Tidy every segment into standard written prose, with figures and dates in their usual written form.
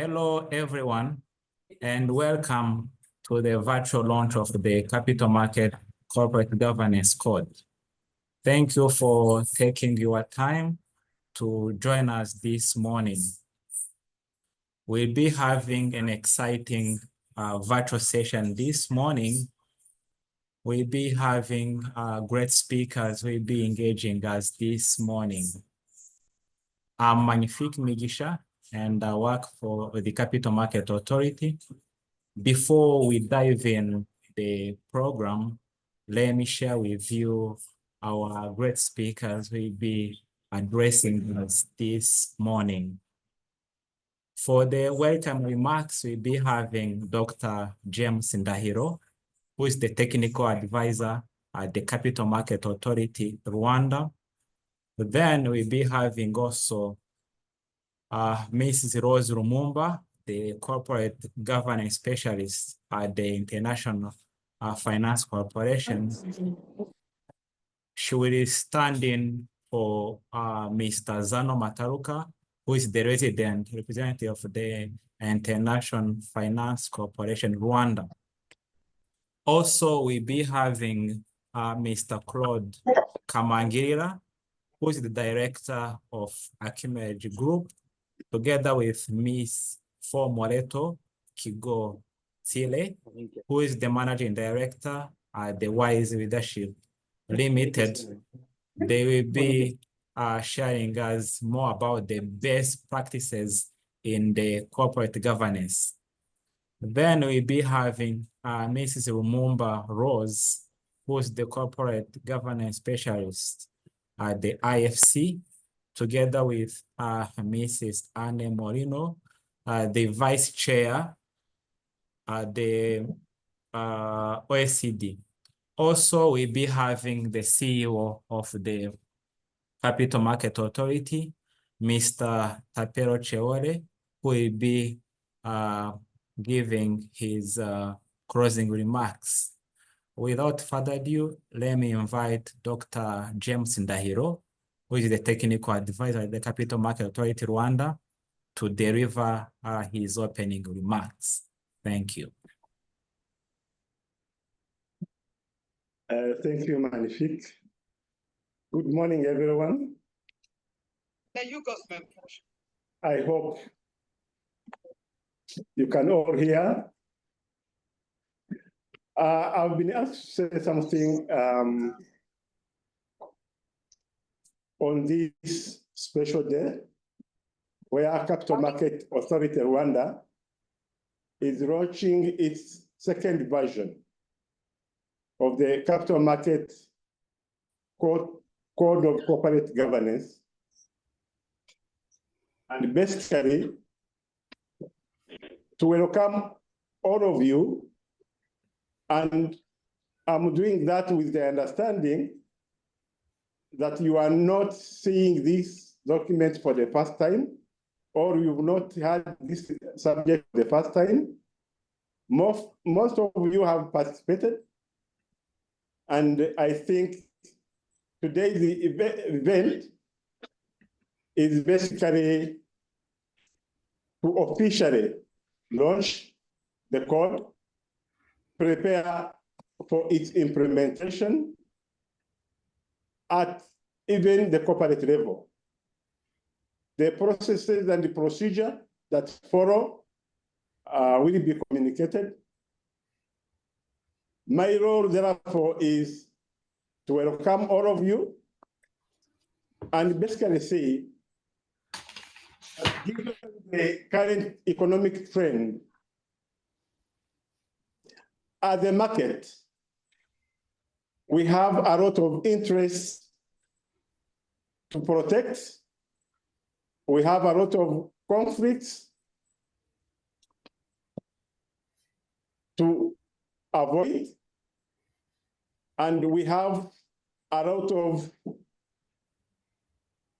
Hello, everyone, and welcome to the virtual launch of the Capital Market Corporate Governance Code. Thank you for taking your time to join us this morning. We'll be having an exciting virtual session this morning. We'll be having great speakers we'll be engaging us this morning. I'm Magnifique Migisha, and I work for the Capital Market Authority. Before we dive in the program, let me share with you our great speakers will be addressing us this morning. For the welcome remarks, we'll be having Dr. James Ndahiro, who is the technical advisor at the Capital Market Authority, Rwanda. Then we'll be having also Mrs. Rose Lumumba, the corporate governance specialist at the International Finance Corporation. She will be standing for Mr. Zano Mataruka, who is the resident representative of the International Finance Corporation, Rwanda. Also, we'll be having Mr. Claude Kamangirira, who is the director of Akimerge Group, together with Ms. Moreto Kigo Tile, who is the managing director at the Wise Leadership Limited. They will be sharing us more about the best practices in the corporate governance. Then we'll be having Mrs. Lumumba Rose, who is the corporate governance specialist at the IFC, together with Mrs. Anne Morino, the vice chair at the OECD. Also, we'll be having the CEO of the Capital Market Authority, Mr. Tapero Cheore, who will be giving his closing remarks. Without further ado, let me invite Dr. James Ndahiro, who is the technical advisor at the Capital Market Authority Rwanda, to deliver his opening remarks. Thank you. Thank you, Magnifique. Good morning, everyone. I hope you can all hear. I've been asked to say something on this special day, where Capital Market Authority Rwanda is launching its second version of the Capital Market Code of Corporate Governance. And basically, to welcome all of you, and I'm doing that with the understanding that you are not seeing this document for the first time, or you've not had this subject for the first time. Most of you have participated, and I think today the event is basically to officially launch the code, prepare for its implementation at even the corporate level. The processes and the procedure that follow will be communicated. My role, therefore, is to welcome all of you and basically say, given the current economic trend, at the market, we have a lot of interest to protect. We have a lot of conflicts to avoid. And we have a lot of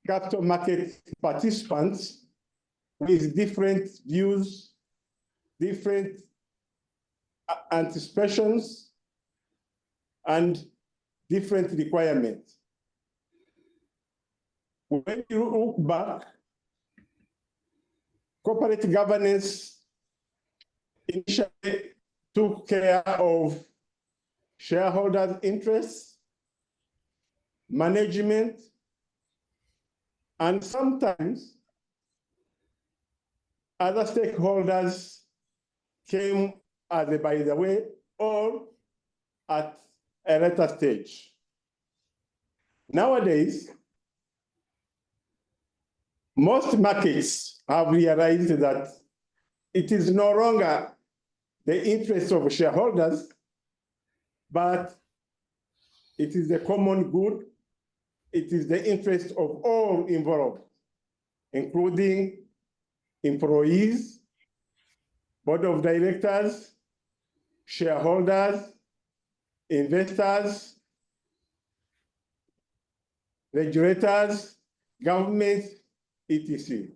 capital market participants with different views, different anticipations, and different requirements. When you look back corporate governance initially took care of shareholders' interests, management, and sometimes other stakeholders came as a by the way or at a later stage. Nowadays, most markets have realized that it is no longer the interest of shareholders, but it is the common good, it is the interest of all involved, including employees, board of directors, shareholders, investors, regulators, governments, etc.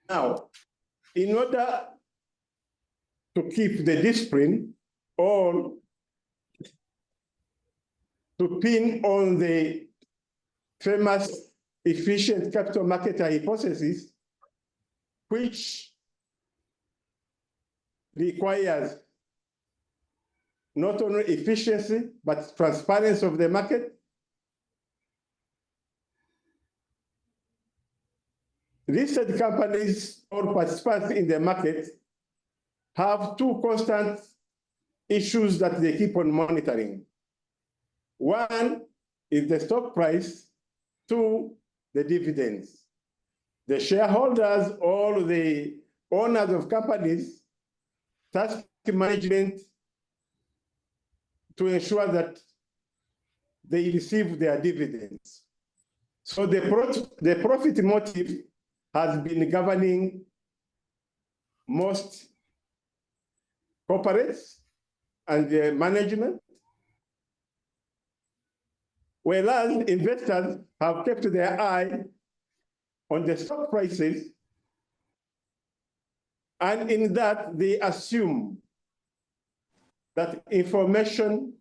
Now, in order to keep the discipline or to pin on the famous efficient capital market hypothesis, which requires not only efficiency, but transparency of the market. Listed companies or participants in the market have two constant issues that they keep on monitoring. One is the stock price, two, the dividends. The shareholders or the owners of companies task management to ensure that they receive their dividends. So the profit motive has been governing most corporates and their management, whereas investors have kept their eye on the stock prices, and in that they assume that information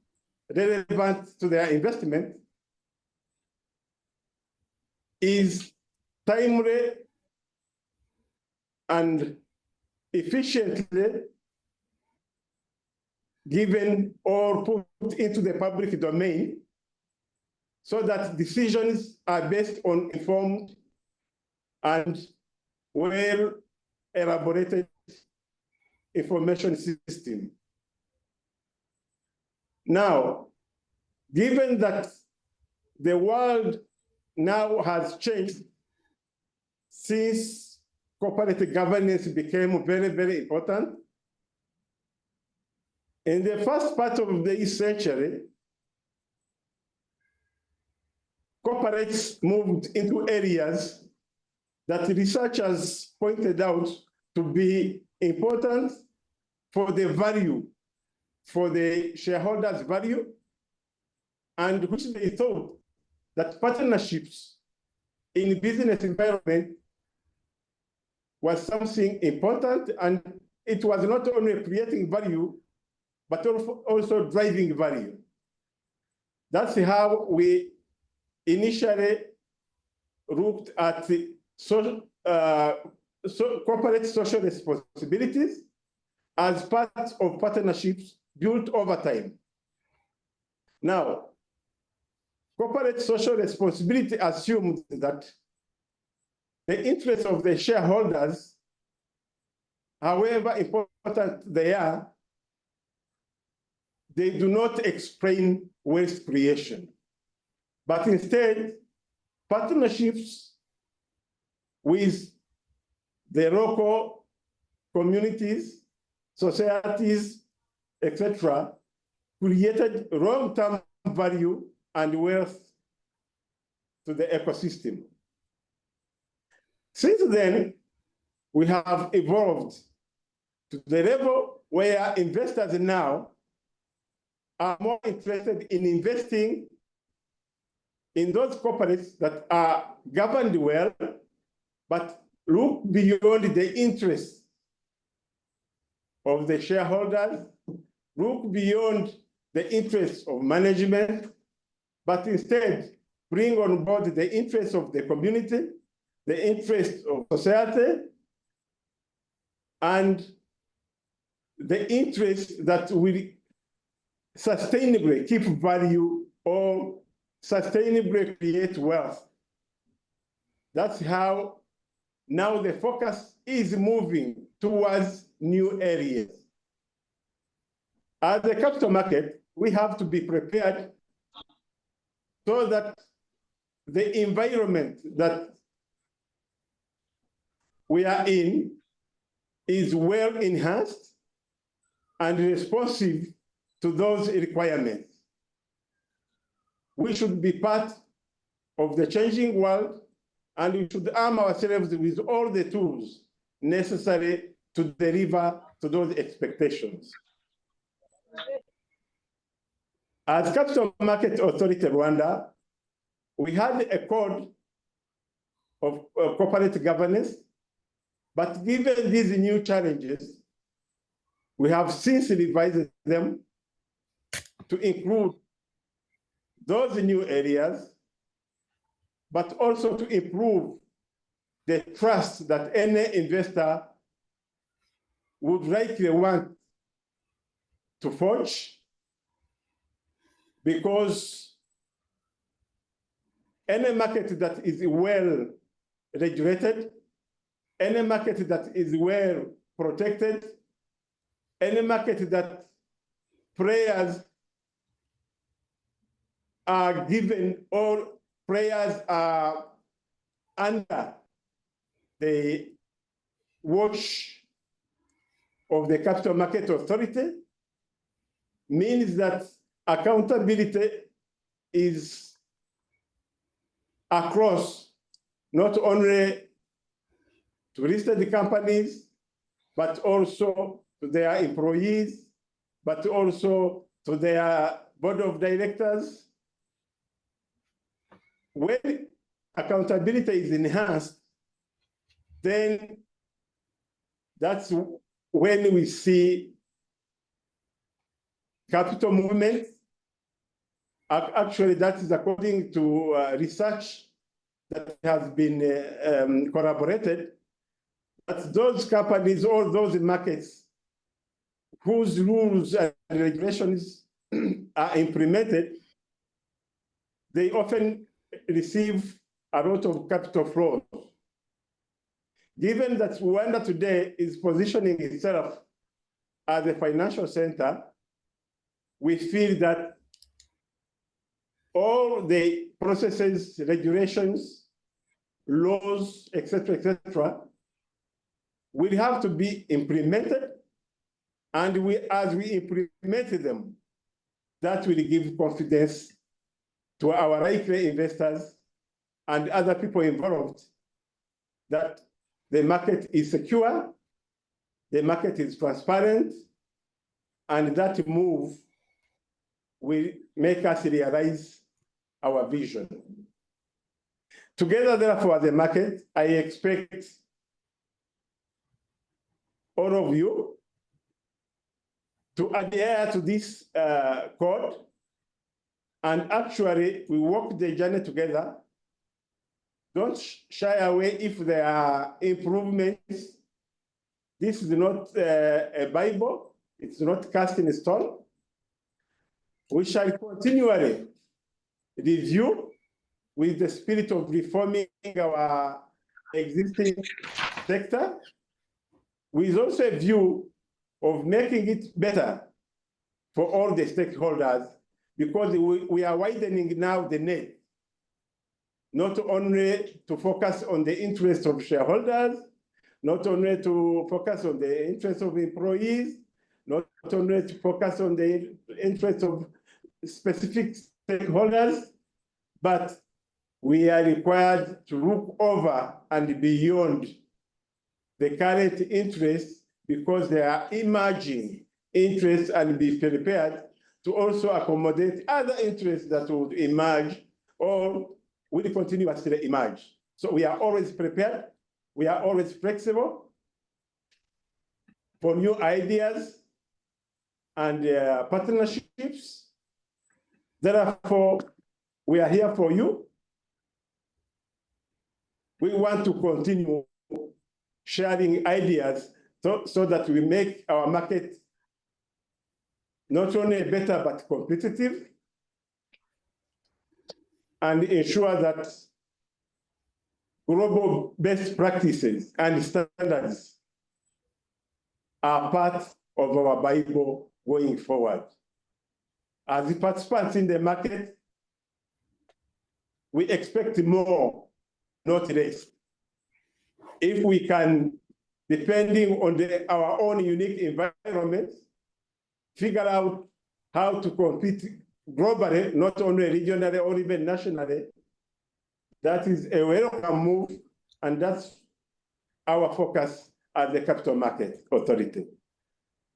relevant to their investment is timely and efficiently given or put into the public domain so that decisions are based on informed and well-elaborated information system. Now, given that the world now has changed since corporate governance became very, very important, in the first part of this century, corporates moved into areas that researchers pointed out to be important for the value, for the shareholders' value, and which they thought that partnerships in business environment was something important, and it was not only creating value, but also driving value. That's how we initially looked at the corporate social responsibilities as part of partnerships built over time. Now, corporate social responsibility assumes that the interests of the shareholders, however important they are, they do not explain wealth creation, but instead partnerships with the local communities, societies, etc., created long-term value and wealth to the ecosystem. Since then, we have evolved to the level where investors now are more interested in investing in those corporates that are governed well, but look beyond the interests of the shareholders, look beyond the interests of management, but instead bring on board the interests of the community, the interests of society, and the interest that will sustainably keep value or sustainably create wealth. That's how now the focus is moving towards new areas. As a capital market, we have to be prepared so that the environment that we are in is well enhanced and responsive to those requirements. We should be part of the changing world, and we should arm ourselves with all the tools necessary to deliver to those expectations. As Capital Market Authority Rwanda, we had a code of corporate governance, but given these new challenges, we have since revised them to include those new areas, but also to improve the trust that any investor would likely want to forge, because any market that is well regulated, any market that is well protected, any market that players are given or players are under the watch of the Capital Market Authority means that accountability is across not only to listed companies, but also to their employees, but also to their board of directors. When accountability is enhanced, then that's when we see capital movements. Actually, that is according to research that has been corroborated, that those companies or those markets whose rules and regulations are implemented, they often receive a lot of capital flows. Given that Rwanda today is positioning itself as a financial center, we feel that all the processes, regulations, laws, et cetera, will have to be implemented. And as we implement them, that will give confidence to our likely investors and other people involved that the market is secure, the market is transparent, and that move will make us realize our vision. Together, therefore, as a market, I expect all of you to adhere to this code, and actually, we walk the journey together. Don't shy away if there are improvements. This is not a Bible. It's not cast in stone. We shall continually review with the spirit of reforming our existing sector, with also a view of making it better for all the stakeholders, because we are widening now the net, not only to focus on the interests of shareholders, not only to focus on the interests of employees, not only to focus on the interests of specific stakeholders, but we are required to look over and beyond the current interests, because they are emerging interests, and be prepared to also accommodate other interests that would emerge or will continuously emerge. So we are always prepared. We are always flexible for new ideas and partnerships. Therefore, we are here for you. We want to continue sharing ideas so that we make our market not only better, but competitive, and ensure that global best practices and standards are part of our Bible going forward. As the participants in the market, we expect more, not less. If we can, depending on our own unique environment, figure out how to compete globally, not only regionally or even nationally, that is a welcome move, and that's our focus as the Capital Market Authority.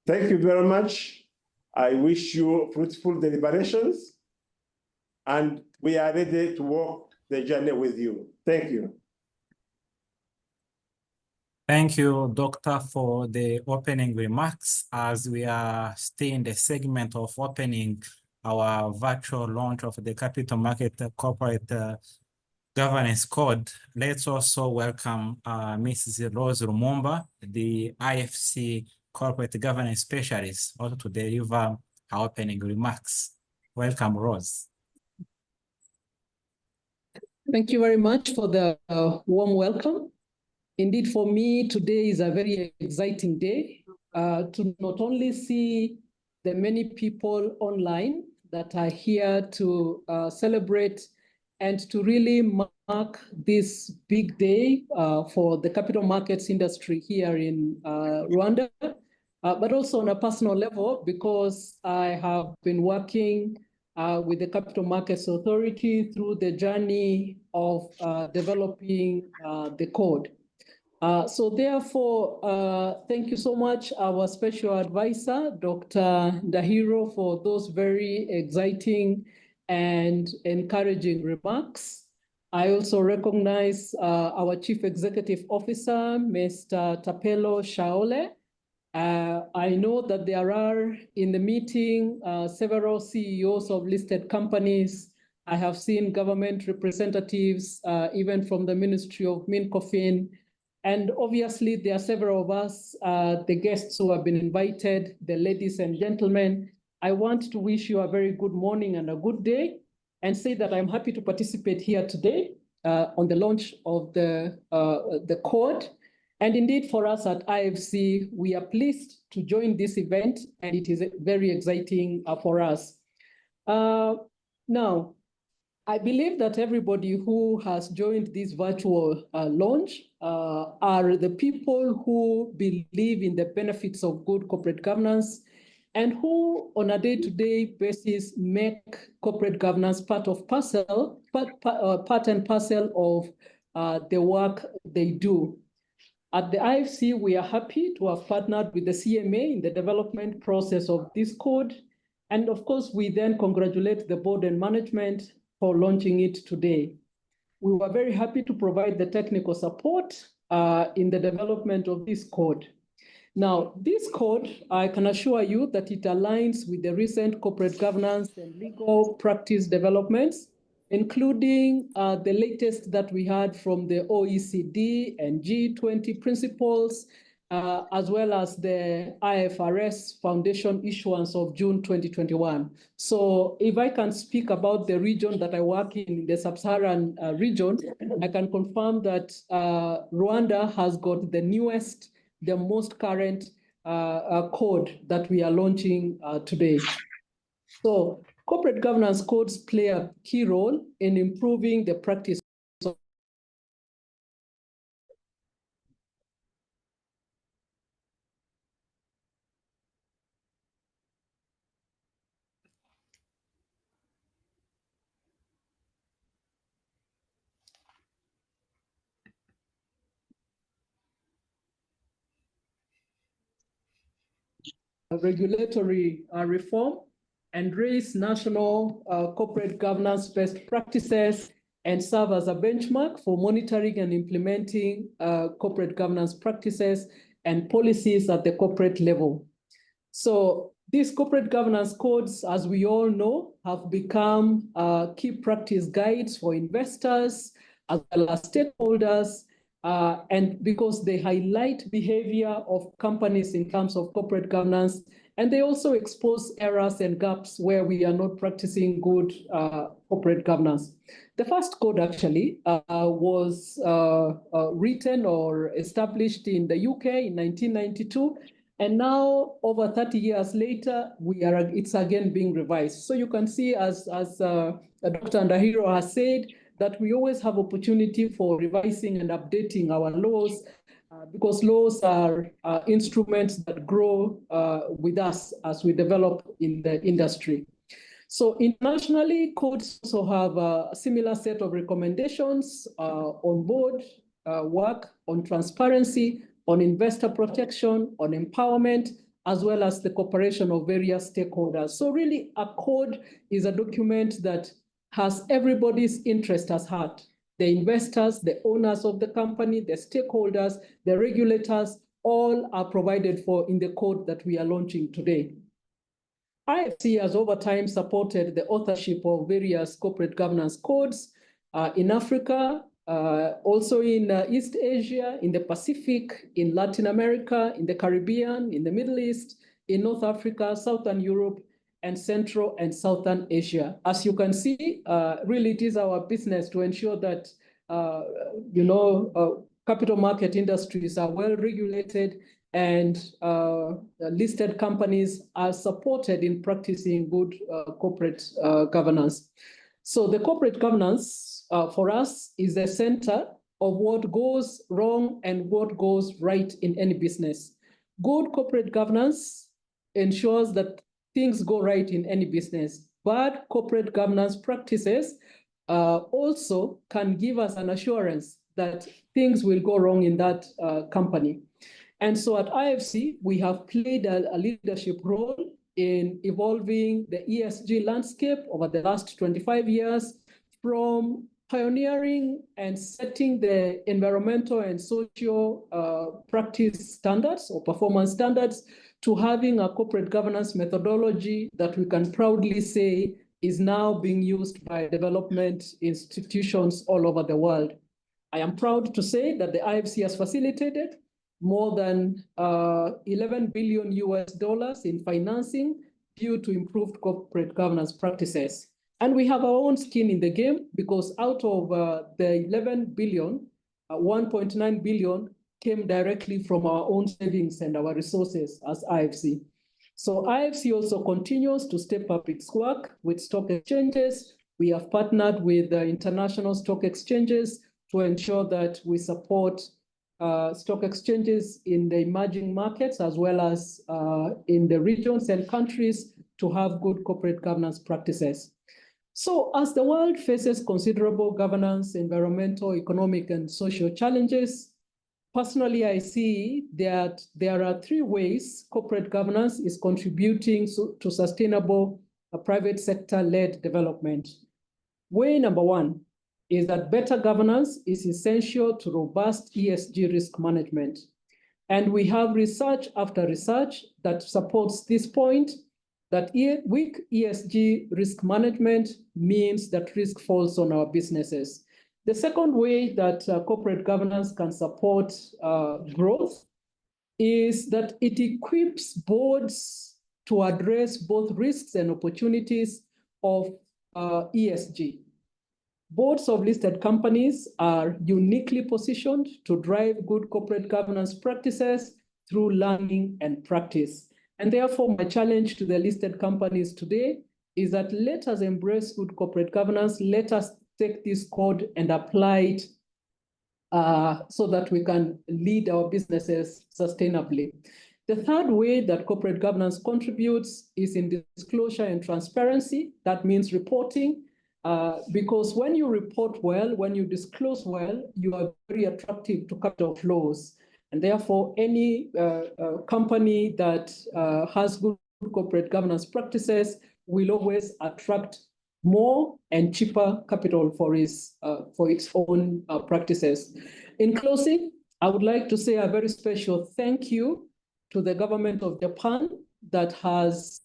Thank you very much. I wish you fruitful deliberations, and we are ready to walk the journey with you. Thank you. Thank you, Doctor, for the opening remarks. As we are still in the segment of opening our virtual launch of the Capital Market Corporate Governance Code, let's also welcome Mrs. Rose Lumumba, the IFC Corporate Governance Specialist, also to deliver our opening remarks. Welcome, Rose. Thank you very much for the warm welcome. Indeed, for me, today is a very exciting day to not only see the many people online that are here to celebrate and to really mark this big day for the capital markets industry here in Rwanda, but also on a personal level, because I have been working with the Capital Markets Authority through the journey of developing the code. So therefore, thank you so much, our special advisor, Dr. Adhere, for those very exciting and encouraging remarks. I also recognize our Chief Executive Officer, Mr. Tapelo Shaole. I know that there are in the meeting several CEOs of listed companies. I have seen government representatives, even from the Ministry of Mincofin. And obviously, there are several of us, the guests who have been invited, the ladies and gentlemen. I want to wish you a very good morning and a good day, and say that I'm happy to participate here today on the launch of the code. And indeed, for us at IFC, we are pleased to join this event, and it is very exciting for us. Now, I believe that everybody who has joined this virtual launch are the people who believe in the benefits of good corporate governance and who on a day-to-day basis make corporate governance part and parcel of the work they do. At the IFC, we are happy to have partnered with the CMA in the development process of this code. And of course, we then congratulate the board and management for launching it today. We were very happy to provide the technical support in the development of this code. Now, this code, I can assure you that it aligns with the recent corporate governance and legal practice developments, including the latest that we had from the OECD and G20 principles, as well as the IFRS Foundation issuance of June 2021. So if I can speak about the region that I work in, the sub-Saharan region, I can confirm that Rwanda has got the newest, the most current code that we are launching today. So corporate governance codes play a key role in improving the practice of regulatory reform and raise national corporate governance best practices and serve as a benchmark for monitoring and implementing corporate governance practices and policies at the corporate level. So these corporate governance codes, as we all know, have become key practice guides for investors as well as stakeholders, and because they highlight behavior of companies in terms of corporate governance, and they also expose errors and gaps where we are not practicing good corporate governance. The first code actually was written or established in the UK in 1992. And now, over 30 years later, it's again being revised. So you can see, as Dr. Ndahiro has said, that we always have opportunity for revising and updating our laws because laws are instruments that grow with us as we develop in the industry. So internationally, codes also have a similar set of recommendations on board work, on transparency, on investor protection, on empowerment, as well as the cooperation of various stakeholders. So really, a code is a document that has everybody's interest at heart. The investors, the owners of the company, the stakeholders, the regulators, all are provided for in the code that we are launching today. IFC has over time supported the authorship of various corporate governance codes in Africa, also in East Asia, in the Pacific, in Latin America, in the Caribbean, in the Middle East, in North Africa, Southern Europe, and Central and Southern Asia. As you can see, really it is our business to ensure that, capital market industries are well regulated and listed companies are supported in practicing good corporate governance. So the corporate governance for us is the center of what goes wrong and what goes right in any business. Good corporate governance ensures that things go right in any business. Bad corporate governance practices also can give us an assurance that things will go wrong in that company. And so at IFC, we have played a leadership role in evolving the ESG landscape over the last 25 years, from pioneering and setting the environmental and social practice standards or performance standards to having a corporate governance methodology that we can proudly say is now being used by development institutions all over the world. I am proud to say that the IFC has facilitated more than $11 billion in financing due to improved corporate governance practices. And we have our own skin in the game because out of the 11 billion, 1.9 billion came directly from our own savings and our resources as IFC. So IFC also continues to step up its work with stock exchanges. We have partnered with the international stock exchanges to ensure that we support stock exchanges in the emerging markets as well as in the regions and countries to have good corporate governance practices. So as the world faces considerable governance, environmental, economic, and social challenges, personally, I see that there are three ways corporate governance is contributing to sustainable private sector-led development. Way number one is that better governance is essential to robust ESG risk management. And we have research after research that supports this point, that weak ESG risk management means that risk falls on our businesses. The second way that corporate governance can support growth is that it equips boards to address both risks and opportunities of ESG. Boards of listed companies are uniquely positioned to drive good corporate governance practices through learning and practice. And therefore, my challenge to the listed companies today is that let us embrace good corporate governance. Let us take this code and apply it so that we can lead our businesses sustainably. The third way that corporate governance contributes is in disclosure and transparency. That means reporting. Because when you report well, when you disclose well, you are very attractive to capital flows. And therefore, any company that has good corporate governance practices will always attract more and cheaper capital for its own practices. In closing, I would like to say a very special thank you to the government of Japan that has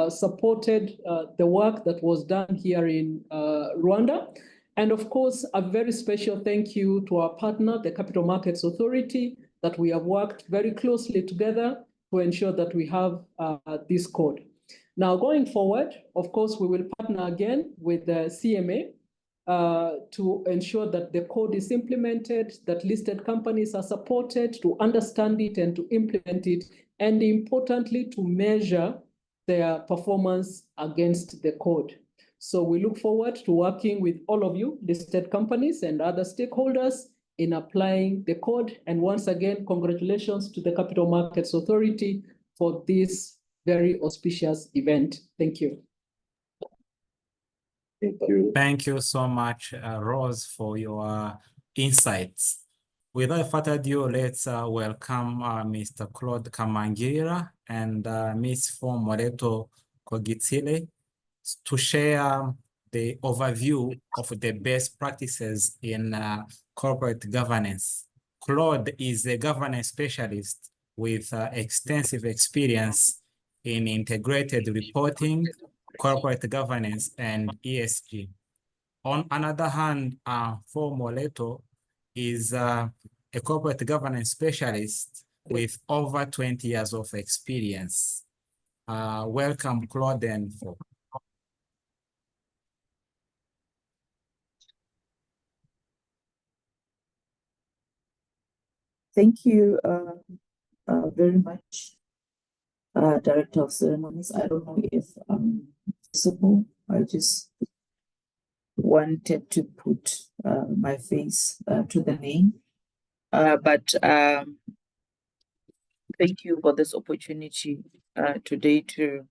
supported the work that was done here in Rwanda. And of course, a very special thank you to our partner, the Capital Markets Authority, that we have worked very closely together to ensure that we have this code. Now, going forward, of course, we will partner again with the CMA to ensure that the code is implemented, that listed companies are supported to understand it and to implement it, and importantly, to measure their performance against the code. So we look forward to working with all of you, listed companies and other stakeholders, in applying the code. And once again, congratulations to the Capital Markets Authority for this very auspicious event. Thank you. Thank you. Thank you so much, Rose, for your insights. Without further ado, let's welcome Mr. Claude Kamangira and Ms. Moreto Kogitsile to share the overview of the best practices in corporate governance. Claude is a governance specialist with extensive experience in integrated reporting, corporate governance, and ESG. On another hand, Moreto is a corporate governance specialist with over 20 years of experience. Welcome, Claude and Fo. Thank you very much, Director of Ceremonies. I don't know if I'm visible. I just wanted to put my face to the name. But thank you for this opportunity today to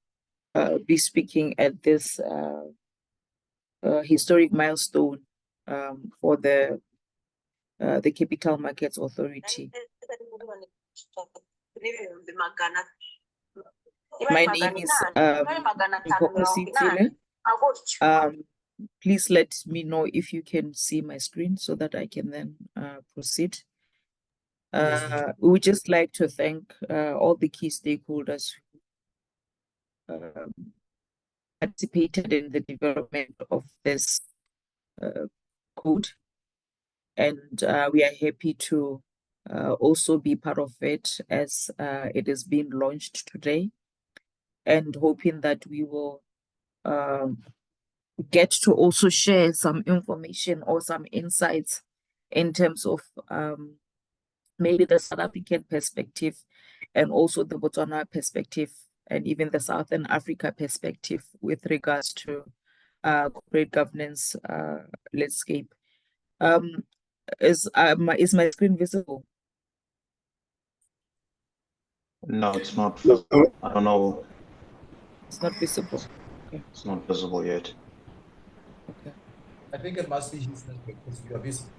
be speaking at this historic milestone for the Capital Markets Authority. My name is Consequently. Please let me know if you can see my screen so that I can then proceed. We would just like to thank all the key stakeholders who participated in the development of this code. And we are happy to also be part of it as it is being launched today, and hoping that we will get to also share some information or some insights in terms of maybe the South African perspective and also the Botswana perspective and even the Southern Africa perspective with regards to corporate governance landscape. Is my screen visible? No, it's not. I don't know. It's not visible. Okay. It's not visible yet. Okay. I think it must be his network because you are visible.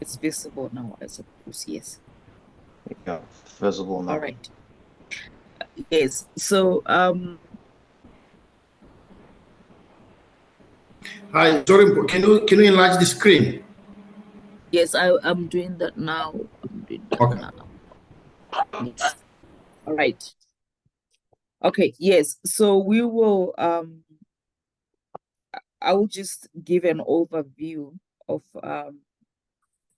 It's visible now, I suppose. Yes. Yeah, visible now. All right. Yes. So Hi, sorry, can you enlarge the screen? yes, I'm doing that now. I'm doing that Okay. now. Yes. All right. Okay. Yes. So we will. I will just give an overview of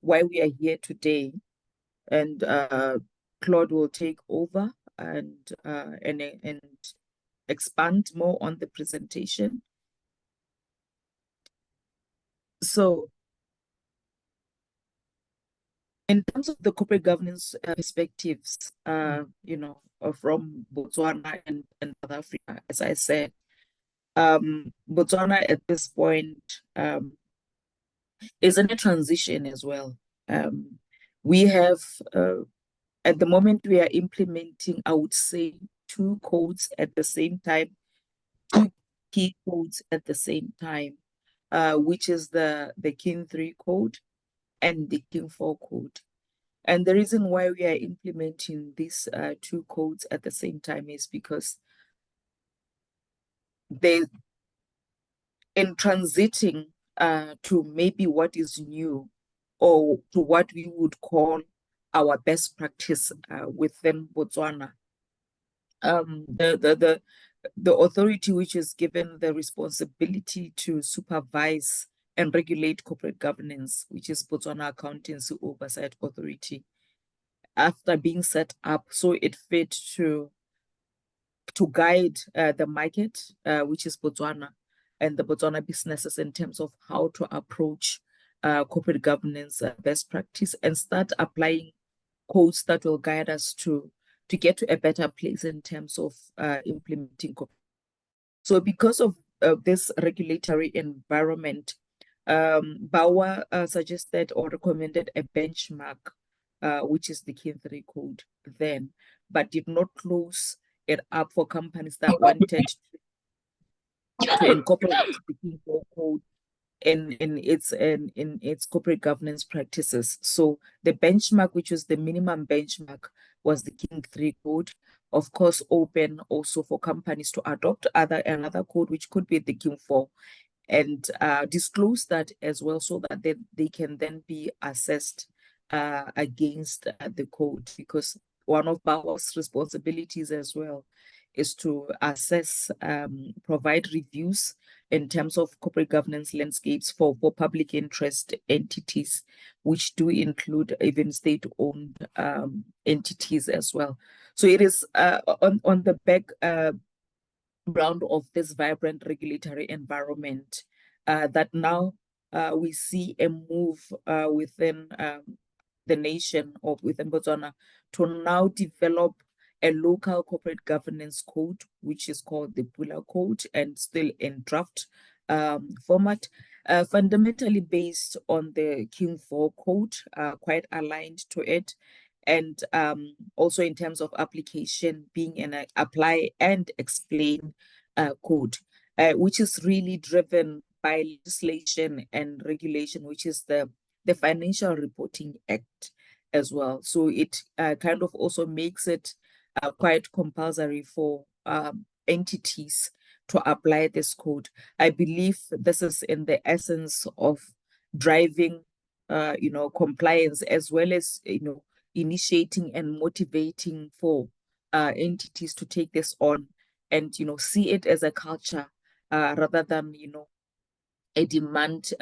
why we are here today, and Claude will take over and expand more on the presentation. So, in terms of the corporate governance perspectives, you know, from Botswana and South Africa, as I said, Botswana at this point is in a transition as well. We have, at the moment, we are implementing, I would say, two codes at the same time, two key codes at the same time, which is the Kin 3 code and the Kin 4 code. And the reason why we are implementing these two codes at the same time is because in transiting to maybe what is new or to what we would call our best practice within Botswana, the authority which is given the responsibility to supervise and regulate corporate governance, which is Botswana Accountancy Oversight Authority, after being set up, so it fit to guide the market, which is Botswana, and the Botswana businesses in terms of how to approach corporate governance best practice and start applying codes that will guide us to get to a better place in terms of implementing. So because of this regulatory environment, Bauer suggested or recommended a benchmark, which is the Kin 3 code then, but did not close it up for companies that wanted to incorporate the Kin 4 code in its corporate governance practices. So the benchmark, which was the minimum benchmark, was the King 3 code. Of course, open also for companies to adopt another code, which could be the King 4, and disclose that as well, so that they can then be assessed against the code, because one of Bauer's responsibilities as well is to assess, provide reviews in terms of corporate governance landscapes for public interest entities, which do include even state-owned entities as well. So it is on the background of this vibrant regulatory environment that now we see a move within the nation, or within Botswana, to now develop a local corporate governance code, which is called the Pula Code, and still in draft format, fundamentally based on the King 4 code, quite aligned to it. And also in terms of application, being an apply and explain code, which is really driven by legislation and regulation, which is the Financial Reporting Act as well. So it kind of also makes it quite compulsory for entities to apply this code. I believe this is in the essence of driving, compliance, as well as, initiating and motivating for entities to take this on and, see it as a culture rather than, a demand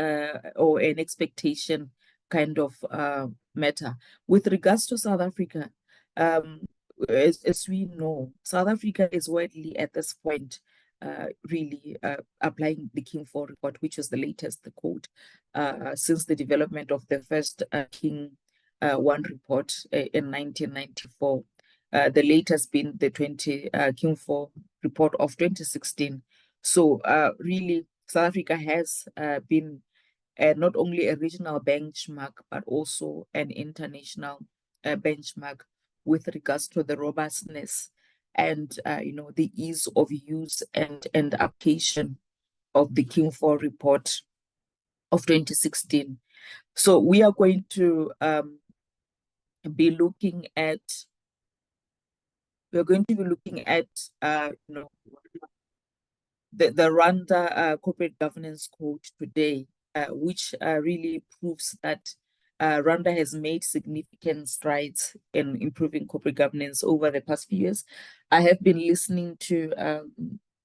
or an expectation kind of matter. With regards to South Africa, as we know, South Africa is widely at this point really applying the King 4 report, which was the latest code since the development of the first King 1 report in 1994. The latest being the King 4 report of 2016. So really, South Africa has been not only a regional benchmark, but also an international benchmark with regards to the robustness and the ease of use and application of the King 4 report of 2016. So we are going to be looking at the Rwanda Corporate Governance Code today, which really proves that Rwanda has made significant strides in improving corporate governance over the past few years. I have been listening to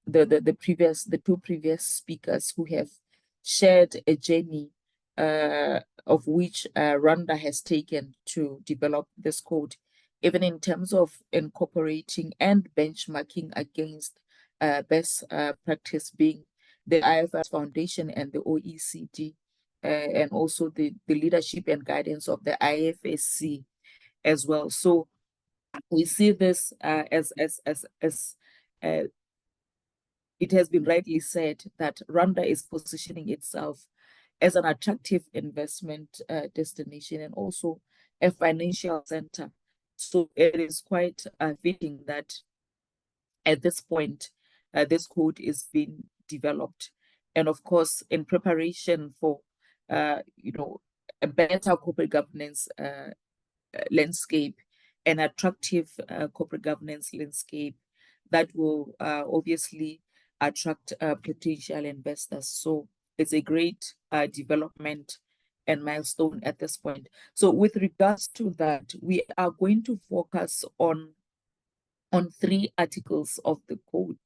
the two previous speakers who have shared a journey of which Rwanda has taken to develop this code, even in terms of incorporating and benchmarking against best practice, being the IFRS Foundation and the OECD, and also the leadership and guidance of the IFSC as well. So we see this as it has been rightly said that Rwanda is positioning itself as an attractive investment destination and also a financial center. So it is quite fitting that at this point, this code is being developed. And of course, in preparation for, a better corporate governance landscape, an attractive corporate governance landscape that will obviously attract potential investors. So it's a great development and milestone at this point. So with regards to that, we are going to focus on 3 articles of the code,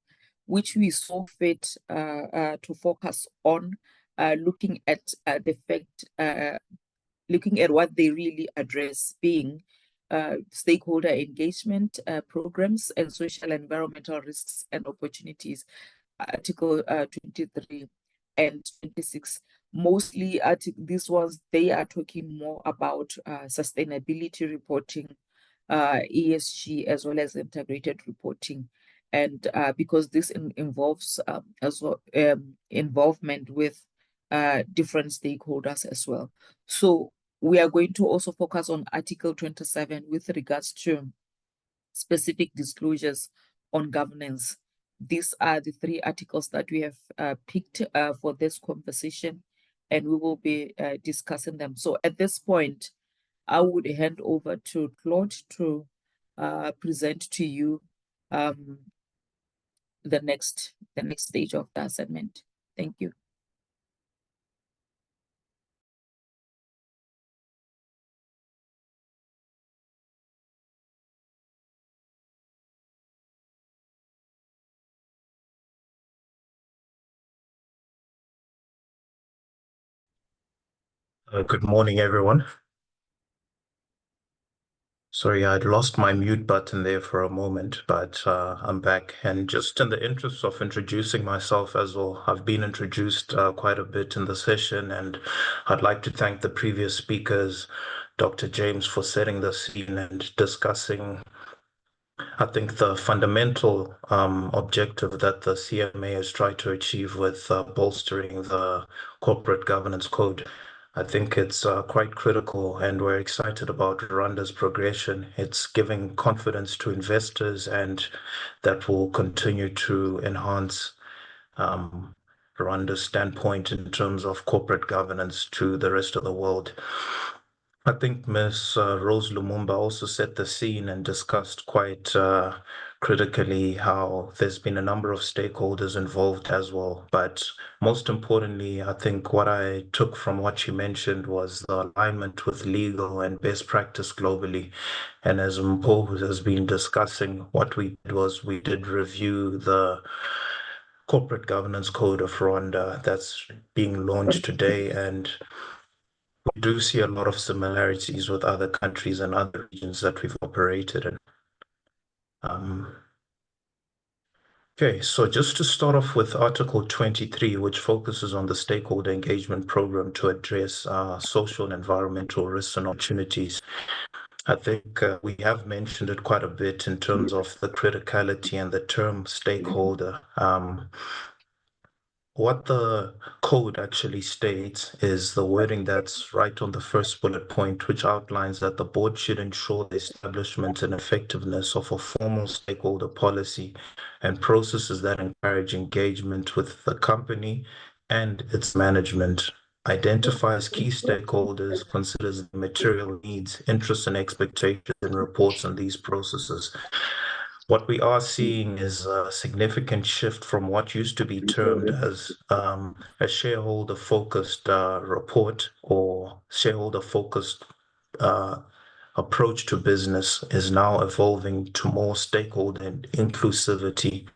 which we saw fit to focus on, looking at the fact, looking at what they really address, being stakeholder engagement programs and social environmental risks and opportunities, Article 23 and 26. Mostly these ones, they are talking more about sustainability reporting, ESG, as well as integrated reporting. And because this involves as well involvement with different stakeholders as well. So we are going to also focus on Article 27 with regards to specific disclosures on governance. These are the 3 articles that we have picked for this conversation, and we will be discussing them. So at this point, I would hand over to Claude to present to you the next stage of the assignment. Thank you. Good morning, everyone. Sorry, I'd lost my mute button there for a moment, but I'm back. And just in the interest of introducing myself as well, I've been introduced quite a bit in the session, and I'd like to thank the previous speakers, Dr. James, for setting the scene and discussing, I think, the fundamental objective that the CMA has tried to achieve with bolstering the corporate governance code. I think it's quite critical, and we're excited about Rwanda's progression. It's giving confidence to investors, and that will continue to enhance Rwanda's standpoint in terms of corporate governance to the rest of the world. I think Ms. Rose Lumumba also set the scene and discussed quite critically how there's been a number of stakeholders involved as well. But most importantly, I think what I took from what she mentioned was the alignment with legal and best practice globally. And as Mpo has been discussing, what we did was we did review the corporate governance code of Rwanda that's being launched today, and we do see a lot of similarities with other countries and other regions that we've operated in. Okay, so just to start off with Article 23, which focuses on the stakeholder engagement program to address social and environmental risks and opportunities. I think we have mentioned it quite a bit in terms of the criticality and the term stakeholder. What the code actually states is the wording that's right on the first bullet point, which outlines that the board should ensure the establishment and effectiveness of a formal stakeholder policy and processes that encourage engagement with the company and its management, identifies key stakeholders, considers the material needs, interests, and expectations, and reports on these processes. What we are seeing is a significant shift from what used to be termed as a shareholder-focused report or shareholder-focused approach to business is now evolving to more stakeholder inclusivity,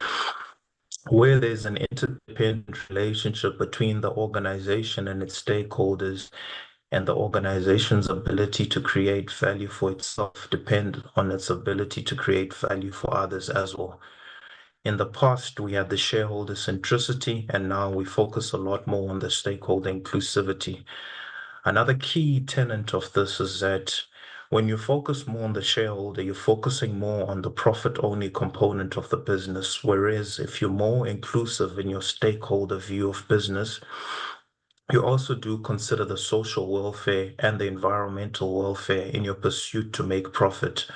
where there's an interdependent relationship between the organization and its stakeholders, and the organization's ability to create value for itself depend on its ability to create value for others as well. In the past, we had the shareholder centricity, and now we focus a lot more on the stakeholder inclusivity. Another key tenet of this is that when you focus more on the shareholder, you're focusing more on the profit-only component of the business, whereas if you're more inclusive in your stakeholder view of business, you also do consider the social welfare and the environmental welfare in your pursuit to make profit.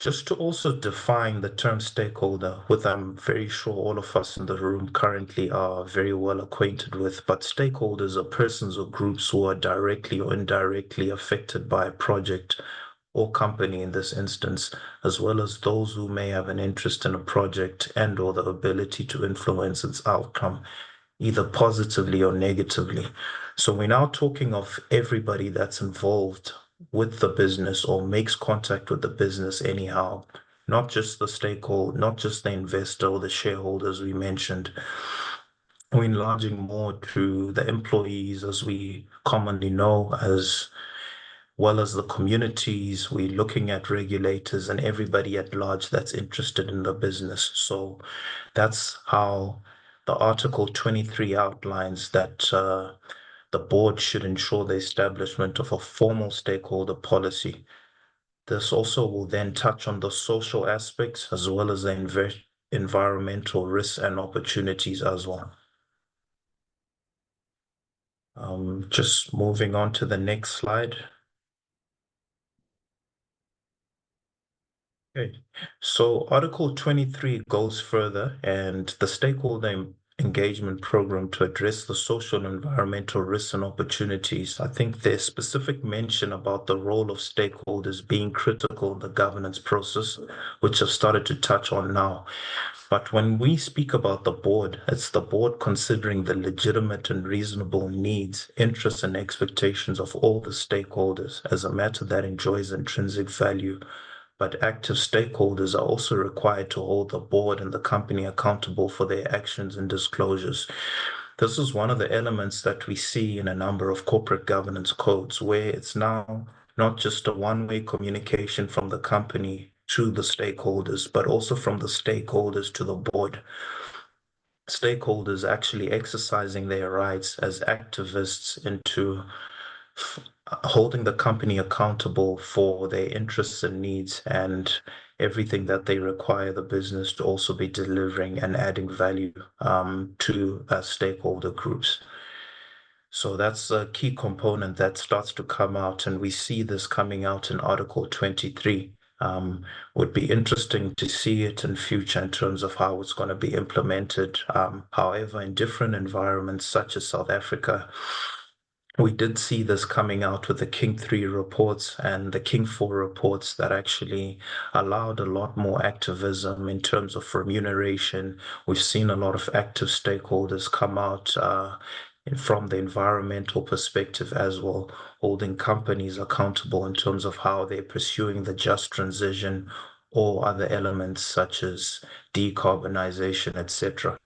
Just to also define the term stakeholder, which I'm very sure all of us in the room currently are very well acquainted with, but stakeholders are persons or groups who are directly or indirectly affected by a project or company in this instance, as well as those who may have an interest in a project and or the ability to influence its outcome, either positively or negatively. So we're now talking of everybody that's involved with the business or makes contact with the business anyhow, not just the stakeholder, not just the investor or the shareholders we mentioned. We're enlarging more to the employees, as we commonly know, as well as the communities. We're looking at regulators and everybody at large that's interested in the business. So that's how the Article 23 outlines that the board should ensure the establishment of a formal stakeholder policy. This also will then touch on the social aspects as well as the environmental risks and opportunities as well. Just moving on to the next slide. Okay, so Article 23 goes further, and the stakeholder engagement program to address the social and environmental risks and opportunities. I think there's specific mention about the role of stakeholders being critical in the governance process, which I've started to touch on now. But when we speak about the board, it's the board considering the legitimate and reasonable needs, interests, and expectations of all the stakeholders as a matter that enjoys intrinsic value. But active stakeholders are also required to hold the board and the company accountable for their actions and disclosures. This is one of the elements that we see in a number of corporate governance codes, where it's now not just a one-way communication from the company to the stakeholders, but also from the stakeholders to the board. Stakeholders actually exercising their rights as activists into holding the company accountable for their interests and needs and everything that they require the business to also be delivering and adding value to stakeholder groups. So that's a key component that starts to come out, and we see this coming out in Article 23. Would be interesting to see it in future in terms of how it's going to be implemented. However, in different environments such as South Africa, we did see this coming out with the King 3 reports and the King 4 reports that actually allowed a lot more activism in terms of remuneration. We've seen a lot of active stakeholders come out from the environmental perspective as well, holding companies accountable in terms of how they're pursuing the just transition or other elements such as decarbonization, etc.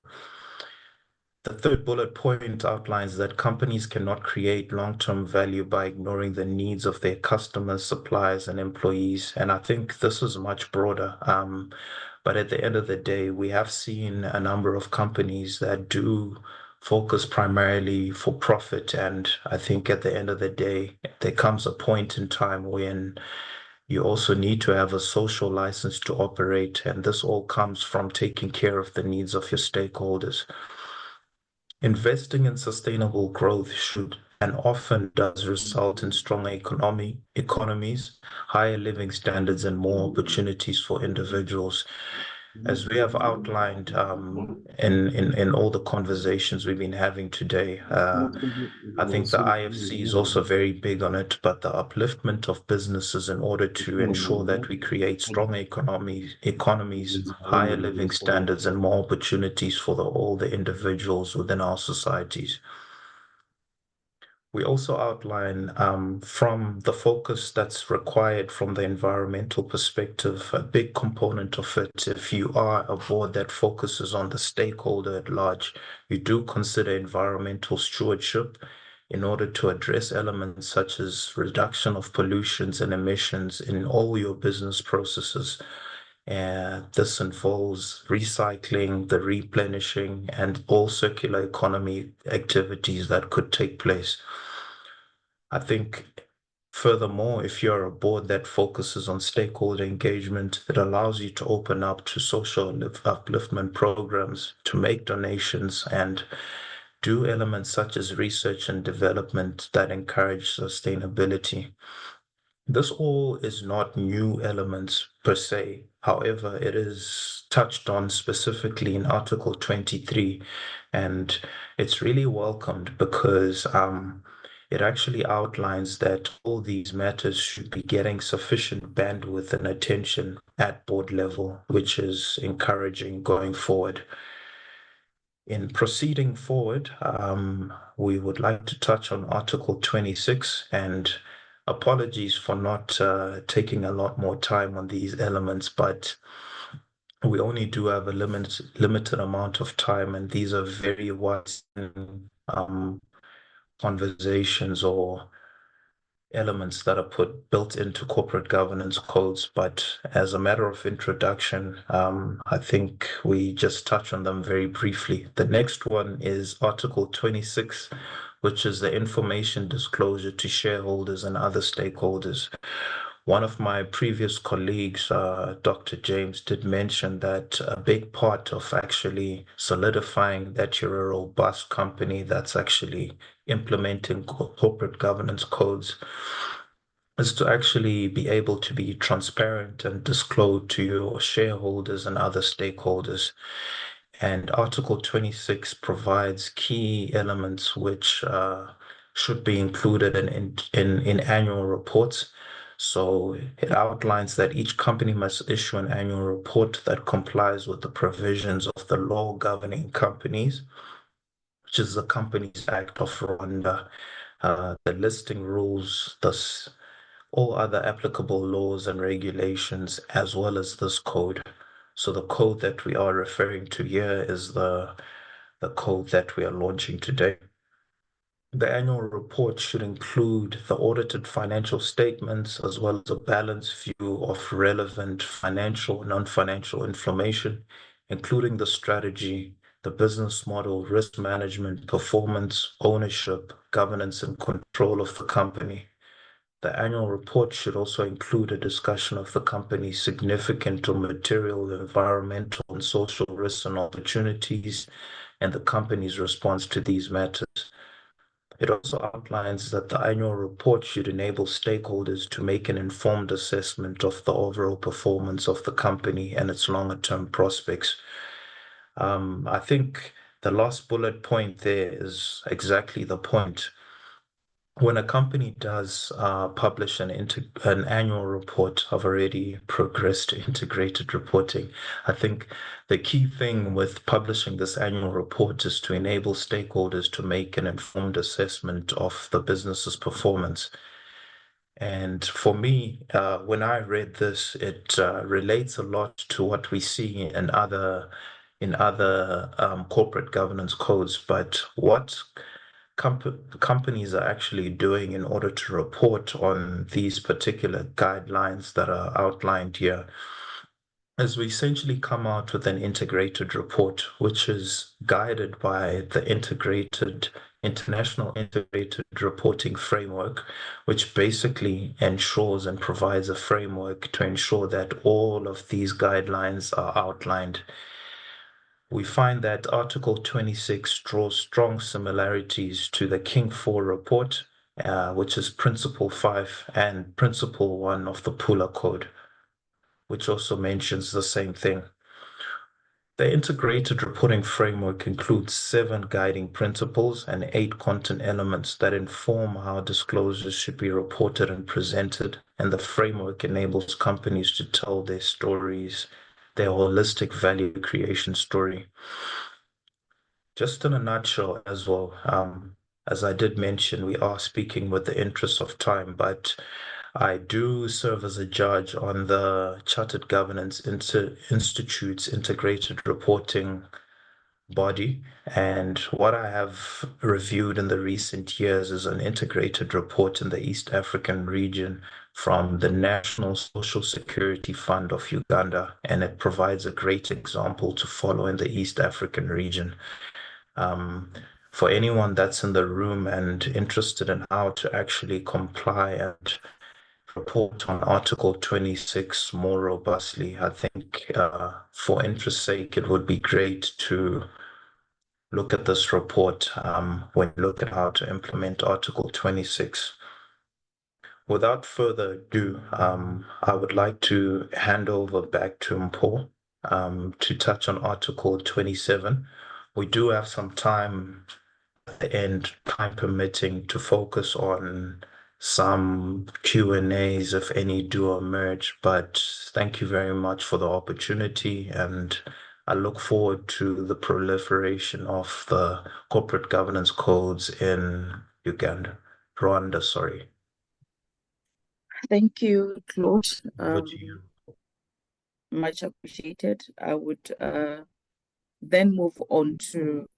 The third bullet point outlines that companies cannot create long-term value by ignoring the needs of their customers, suppliers, and employees. And I think this is much broader. But at the end of the day, we have seen a number of companies that do focus primarily for profit. And I think at the end of the day, there comes a point in time when you also need to have a social license to operate. And this all comes from taking care of the needs of your stakeholders. Investing in sustainable growth should and often does result in stronger economies, higher living standards, and more opportunities for individuals. As we have outlined in all the conversations we've been having today, I think the IFC is also very big on it, but the upliftment of businesses in order to ensure that we create strong economies, higher living standards, and more opportunities for all the individuals within our societies. We also outline from the focus that's required from the environmental perspective, a big component of it. If you are a board that focuses on the stakeholder at large, you do consider environmental stewardship in order to address elements such as reduction of pollutions and emissions in all your business processes. And this involves recycling, the replenishing, and all circular economy activities that could take place. I think, furthermore, if you're a board that focuses on stakeholder engagement, it allows you to open up to social upliftment programs, to make donations, and do elements such as research and development that encourage sustainability. This all is not new elements per se. However, it is touched on specifically in Article 23, and it's really welcomed because it actually outlines that all these matters should be getting sufficient bandwidth and attention at board level, which is encouraging going forward. In proceeding forward, we would like to touch on Article 26, and apologies for not taking a lot more time on these elements, but we only do have a limited amount of time, and these are very wise conversations or elements that are built into corporate governance codes. But as a matter of introduction, I think we just touch on them very briefly. The next one is Article 26, which is the information disclosure to shareholders and other stakeholders. One of my previous colleagues, Dr. James, did mention that a big part of actually solidifying that you're a robust company that's actually implementing corporate governance codes is to actually be able to be transparent and disclose to your shareholders and other stakeholders. And Article 26 provides key elements which should be included in annual reports. So it outlines that each company must issue an annual report that complies with the provisions of the law governing companies, which is the Companies Act of Rwanda, the listing rules, thus all other applicable laws and regulations, as well as this code. So the code that we are referring to here is the code that we are launching today. The annual report should include the audited financial statements as well as a balanced view of relevant financial and non-financial information, including the strategy, the business model, risk management, performance, ownership, governance, and control of the company. The annual report should also include a discussion of the company's significant or material environmental and social risks and opportunities, and the company's response to these matters. It also outlines that the annual report should enable stakeholders to make an informed assessment of the overall performance of the company and its longer-term prospects. I think the last bullet point there is exactly the point. When a company does publish an annual report, I've already progressed to integrated reporting. I think the key thing with publishing this annual report is to enable stakeholders to make an informed assessment of the business's performance. And for me, when I read this, it relates a lot to what we see in other corporate governance codes. But what companies are actually doing in order to report on these particular guidelines that are outlined here is we essentially come out with an integrated report, which is guided by the International Integrated Reporting Framework, which basically ensures and provides a framework to ensure that all of these guidelines are outlined. We find that Article 26 draws strong similarities to the King 4 report, which is Principle 5 and Principle 1 of the Pula Code, which also mentions the same thing. The integrated reporting framework includes 7 guiding principles and 8 content elements that inform how disclosures should be reported and presented, and the framework enables companies to tell their stories, their holistic value creation story. Just in a nutshell as well, as I did mention, we are speaking with the interest of time, but I do serve as a judge on the Chartered Governance Institute's integrated reporting body. And what I have reviewed in the recent years is an integrated report in the East African region from the National Social Security Fund of Uganda, and it provides a great example to follow in the East African region. For anyone that's in the room and interested in how to actually comply and report on Article 26 more robustly, I think for interest's sake, it would be great to look at this report when you look at how to implement Article 26. Without further ado, I would like to hand over back to Mpho to touch on Article 27. We do have some time at the end, time permitting, to focus on some Q&As if any do emerge, but thank you very much for the opportunity, and I look forward to the proliferation of the corporate governance codes in Rwanda, sorry. Thank you, Claude. Over to you. Much appreciated. I would then move on to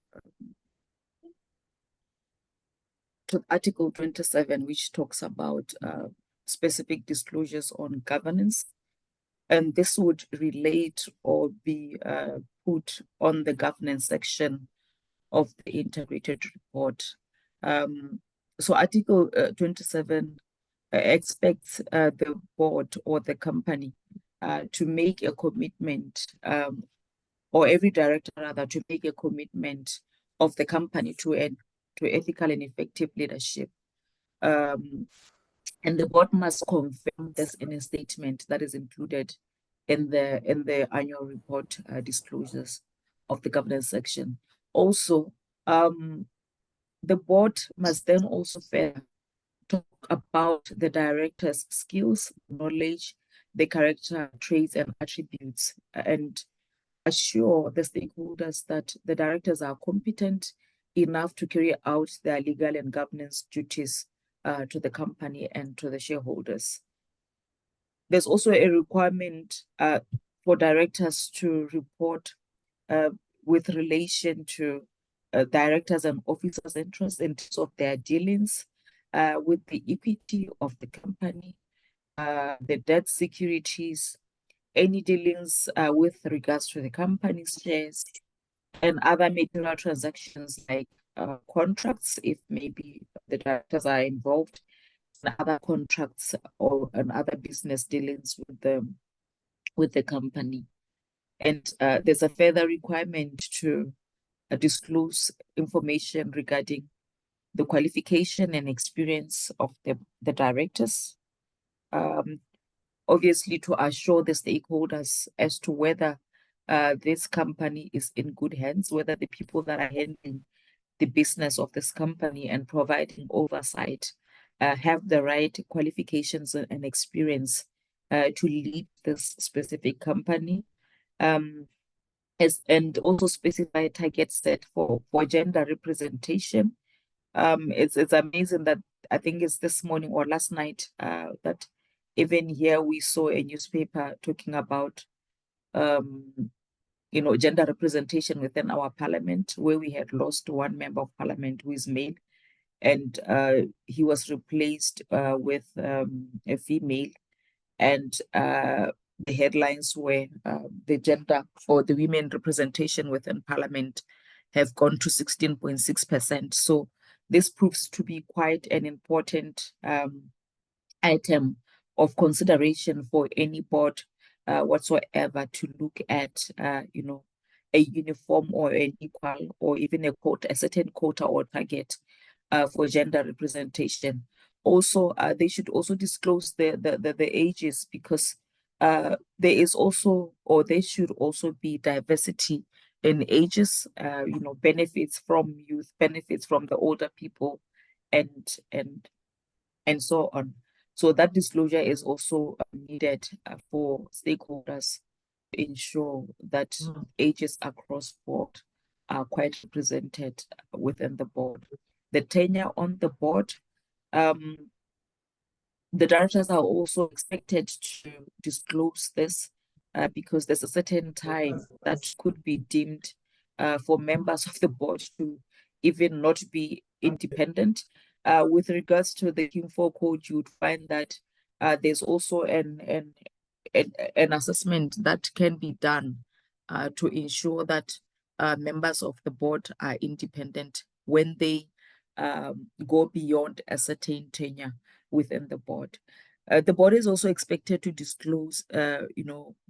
Article 27, which talks about specific disclosures on governance. And this would relate or be put on the governance section of the integrated report. So Article 27 expects the board or the company to make a commitment, or every director rather, to make a commitment of the company to ethical and effective leadership. And the board must confirm this in a statement that is included in the annual report disclosures of the governance section. Also, the board must then also talk about the director's skills, knowledge, the character traits and attributes, and assure the stakeholders that the directors are competent enough to carry out their legal and governance duties to the company and to the shareholders. There's also a requirement for directors to report with relation to directors and officers' interests in terms of their dealings with the equity of the company, the debt securities, any dealings with regards to the company's shares, and other material transactions like contracts, if maybe the directors are involved in other contracts or other business dealings with the company. And there's a further requirement to disclose information regarding the qualification and experience of the directors, obviously to assure the stakeholders as to whether this company is in good hands, whether the people that are handling the business of this company and providing oversight have the right qualifications and experience to lead this specific company. And also specify targets set for gender representation. It's amazing that I think it's this morning or last night that even here we saw a newspaper talking about gender representation within our parliament, where we had lost one member of parliament who is male, and he was replaced with a female, and the headlines were the gender or the women representation within parliament have gone to 16.6%. So this proves to be quite an important item of consideration for any board whatsoever to look at, a uniform or an equal or even a certain quota or target for gender representation. Also, they should also disclose the ages, because there is also, or there should also be diversity in ages, benefits from youth, benefits from the older people, and so on. So that disclosure is also needed for stakeholders to ensure that ages across board are quite represented within the board. The tenure on the board, the directors are also expected to disclose this because there's a certain time that could be deemed for members of the board to even not be independent. With regards to the King 4 code, you would find that there's also an assessment that can be done to ensure that members of the board are independent when they go beyond a certain tenure within the board. The board is also expected to disclose,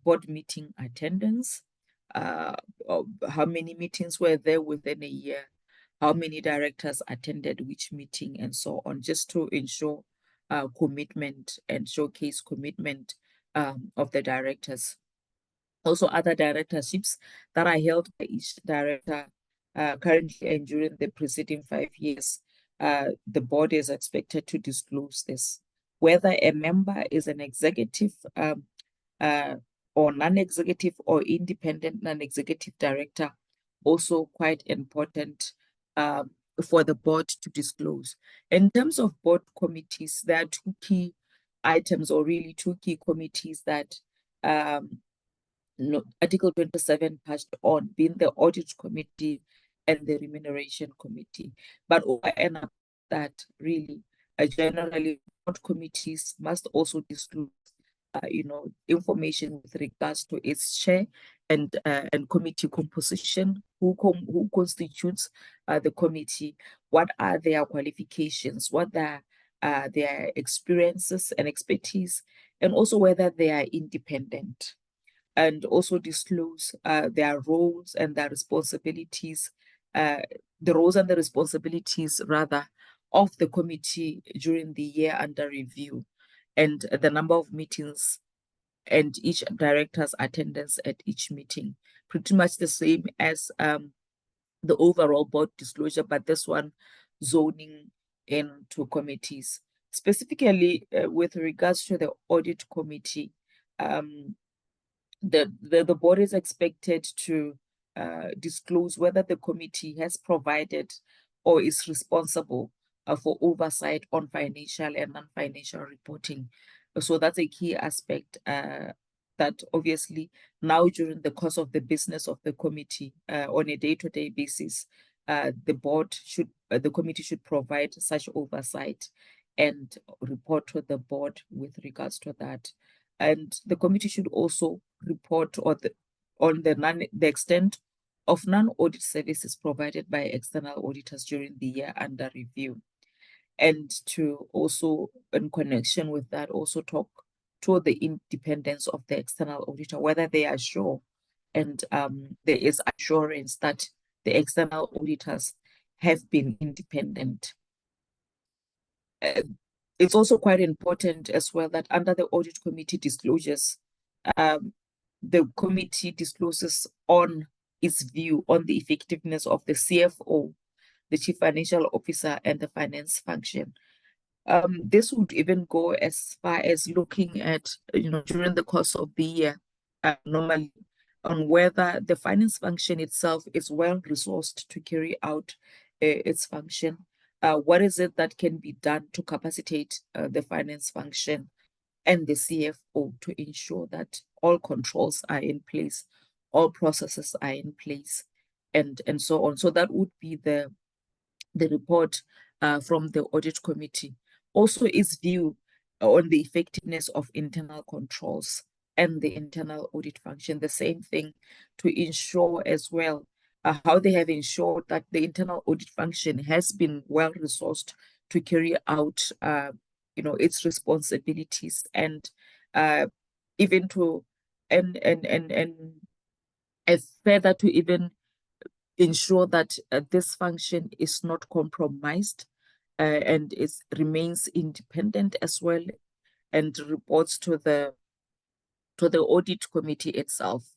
board meeting attendance, how many meetings were there within a year, how many directors attended which meeting, and so on, just to ensure commitment and showcase commitment of the directors. Also, other directorships that are held by each director currently and during the preceding 5 years, the board is expected to disclose this. Whether a member is an executive or non-executive or independent non-executive director, also quite important for the board to disclose. In terms of board committees, there are two key items, or really two key committees that Article 27 touched on, being the audit committee and the remuneration committee. But over and above that, really, generally, board committees must also disclose, information with regards to its chair and committee composition, who constitutes the committee, what are their qualifications, what are their experiences and expertise, and also whether they are independent, and also disclose their roles and their responsibilities, the roles and the responsibilities, rather, of the committee during the year under review, and the number of meetings and each director's attendance at each meeting. Pretty much the same as the overall board disclosure, but this one zoning into committees. Specifically with regards to the audit committee, the board is expected to disclose whether the committee has provided or is responsible for oversight on financial and non-financial reporting. So that's a key aspect that obviously now during the course of the business of the committee on a day-to-day basis, the committee should provide such oversight and report to the board with regards to that. And the committee should also report on the extent of non-audit services provided by external auditors during the year under review. And to also, in connection with that, also talk to the independence of the external auditor, whether they are sure and there is assurance that the external auditors have been independent. It's also quite important as well that under the audit committee disclosures, the committee discloses on its view on the effectiveness of the CFO, the Chief Financial Officer, and the finance function. This would even go as far as looking at, during the course of the year, normally on whether the finance function itself is well resourced to carry out its function. What is it that can be done to capacitate the finance function and the CFO to ensure that all controls are in place, all processes are in place, and so on. So that would be the report from the audit committee. Also, its view on the effectiveness of internal controls and the internal audit function. The same thing to ensure as well how they have ensured that the internal audit function has been well resourced to carry out its responsibilities, and even to and further to even ensure that this function is not compromised and it remains independent as well, and reports to the audit committee itself.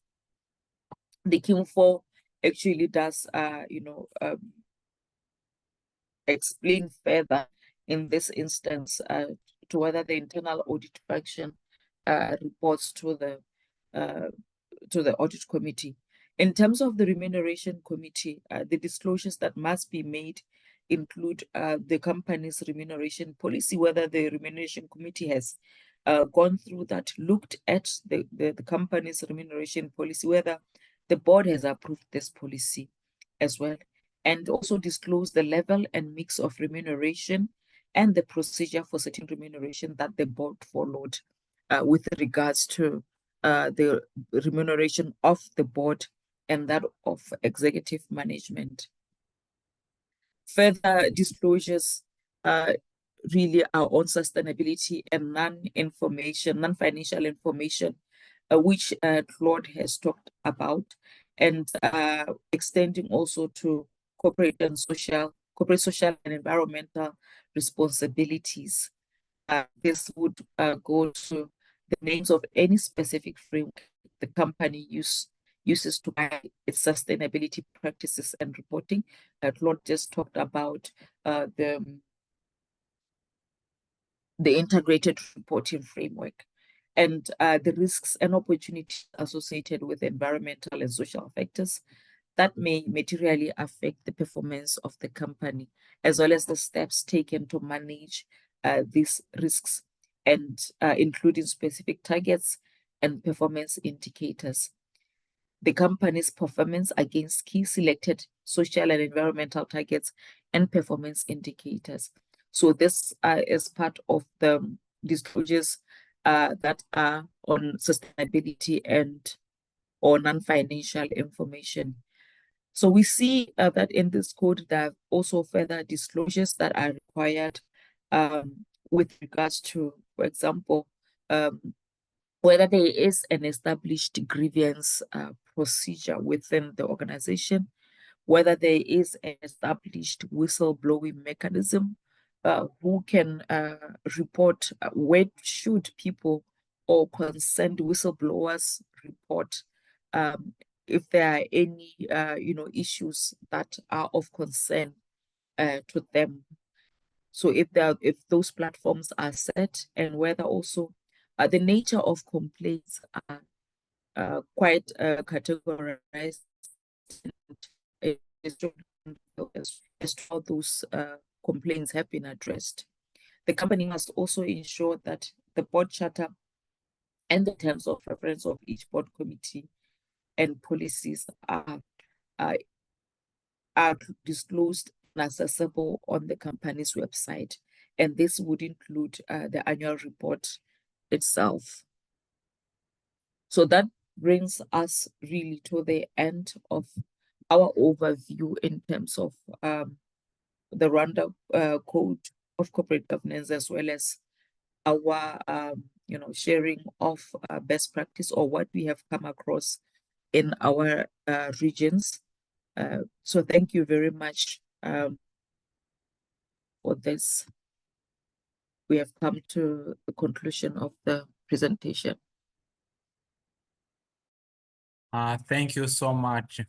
The King 4 actually does explain further in this instance to whether the internal audit function reports to the audit committee. In terms of the remuneration committee, the disclosures that must be made include the company's remuneration policy, whether the remuneration committee has gone through that, looked at the company's remuneration policy, whether the board has approved this policy as well, and also disclose the level and mix of remuneration and the procedure for setting remuneration that the board followed with regards to the remuneration of the board and that of executive management. Further disclosures really are on sustainability and non-financial information, which Claude has talked about, and extending also to corporate social and environmental responsibilities. This would go to the names of any specific framework the company uses to guide its sustainability practices and reporting. Claude just talked about the integrated reporting framework and the risks and opportunities associated with environmental and social factors that may materially affect the performance of the company, as well as the steps taken to manage these risks and including specific targets and performance indicators. The company's performance against key selected social and environmental targets and performance indicators. So this is part of the disclosures that are on sustainability and or non-financial information. So we see that in this code, there are also further disclosures that are required with regards to, for example, whether there is an established grievance procedure within the organization, whether there is an established whistleblowing mechanism, who can report, where should people or concerned whistleblowers report if there are any issues that are of concern to them. So if those platforms are set, and whether also the nature of complaints are quite categorized as to how those complaints have been addressed. The company must also ensure that the board charter and the terms of reference of each board committee and policies are disclosed and accessible on the company's website. And this would include the annual report itself. So that brings us really to the end of our overview in terms of the Rwanda Code of Corporate Governance, as well as our sharing of best practice or what we have come across in our regions. So thank you very much for this. We have come to the conclusion of the presentation. Thank you so much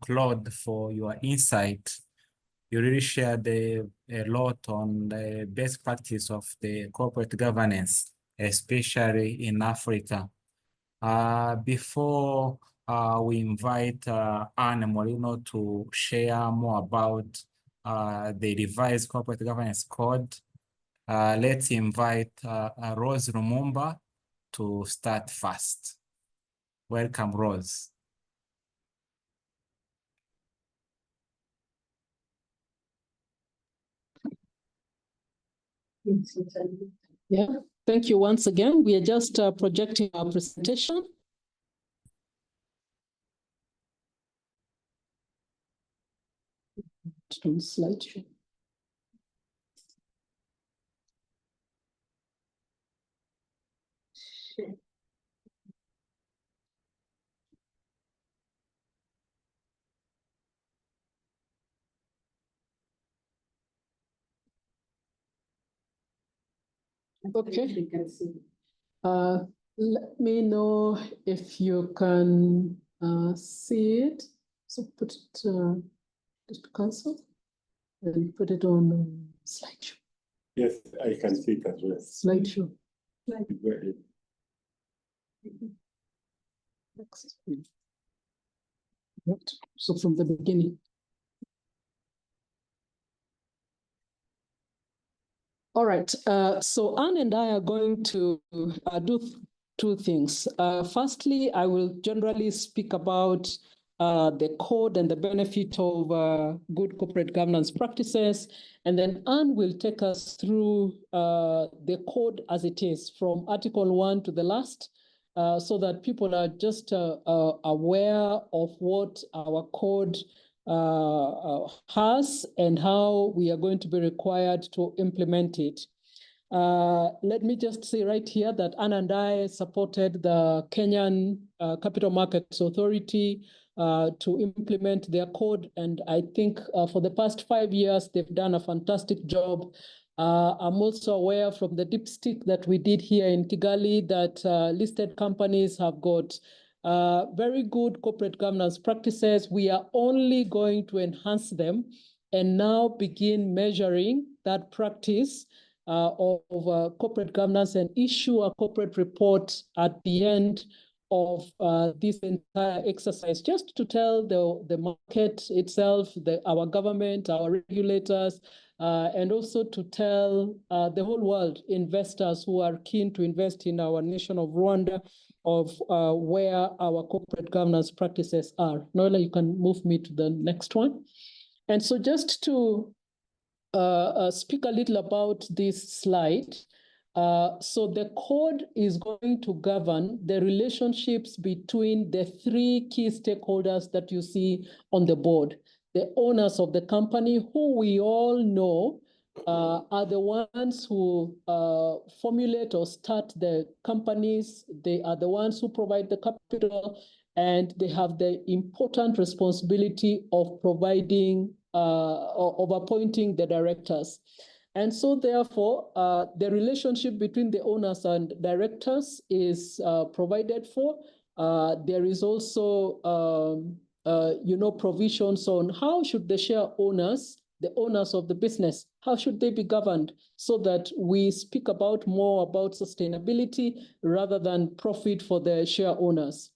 Claude for your insight. You really shared a lot on the best practice of the corporate governance, especially in Africa. Before we invite Anne Molino to share more about the revised corporate governance code, let's invite Rose Lumumba to start first. Welcome, Rose. Yeah, thank you once again. We are just projecting our presentation. Slideshow. Okay. Let me know if you can see it. So put it, just cancel and put it on slideshow. Yes, I can see it as well. Slideshow. So from the beginning. All right, so Anne and I are going to do two things. Firstly, I will generally speak about the code and the benefit of good corporate governance practices. And then Anne will take us through the code as it is from Article 1 to the last, so that people are just aware of what our code has and how we are going to be required to implement it. Let me just say right here that Anne and I supported the Kenyan Capital Markets Authority to implement their code. And I think for the past 5 years, they've done a fantastic job. I'm also aware from the dipstick that we did here in Kigali that listed companies have got very good corporate governance practices. We are only going to enhance them and now begin measuring that practice of corporate governance and issue a corporate report at the end of this entire exercise, just to tell the market itself, our government, our regulators, and also to tell the whole world, investors who are keen to invest in our nation of Rwanda, of where our corporate governance practices are. Noela, you can move me to the next one. And so just to speak a little about this slide. So the code is going to govern the relationships between the three key stakeholders that you see on the board. The owners of the company, who we all know are the ones who formulate or start the companies. They are the ones who provide the capital, and they have the important responsibility of providing of appointing the directors. And so therefore, the relationship between the owners and directors is provided for. There is also, provisions on how should the share owners, the owners of the business, how should they be governed, so that we speak about more about sustainability rather than profit for the share owners.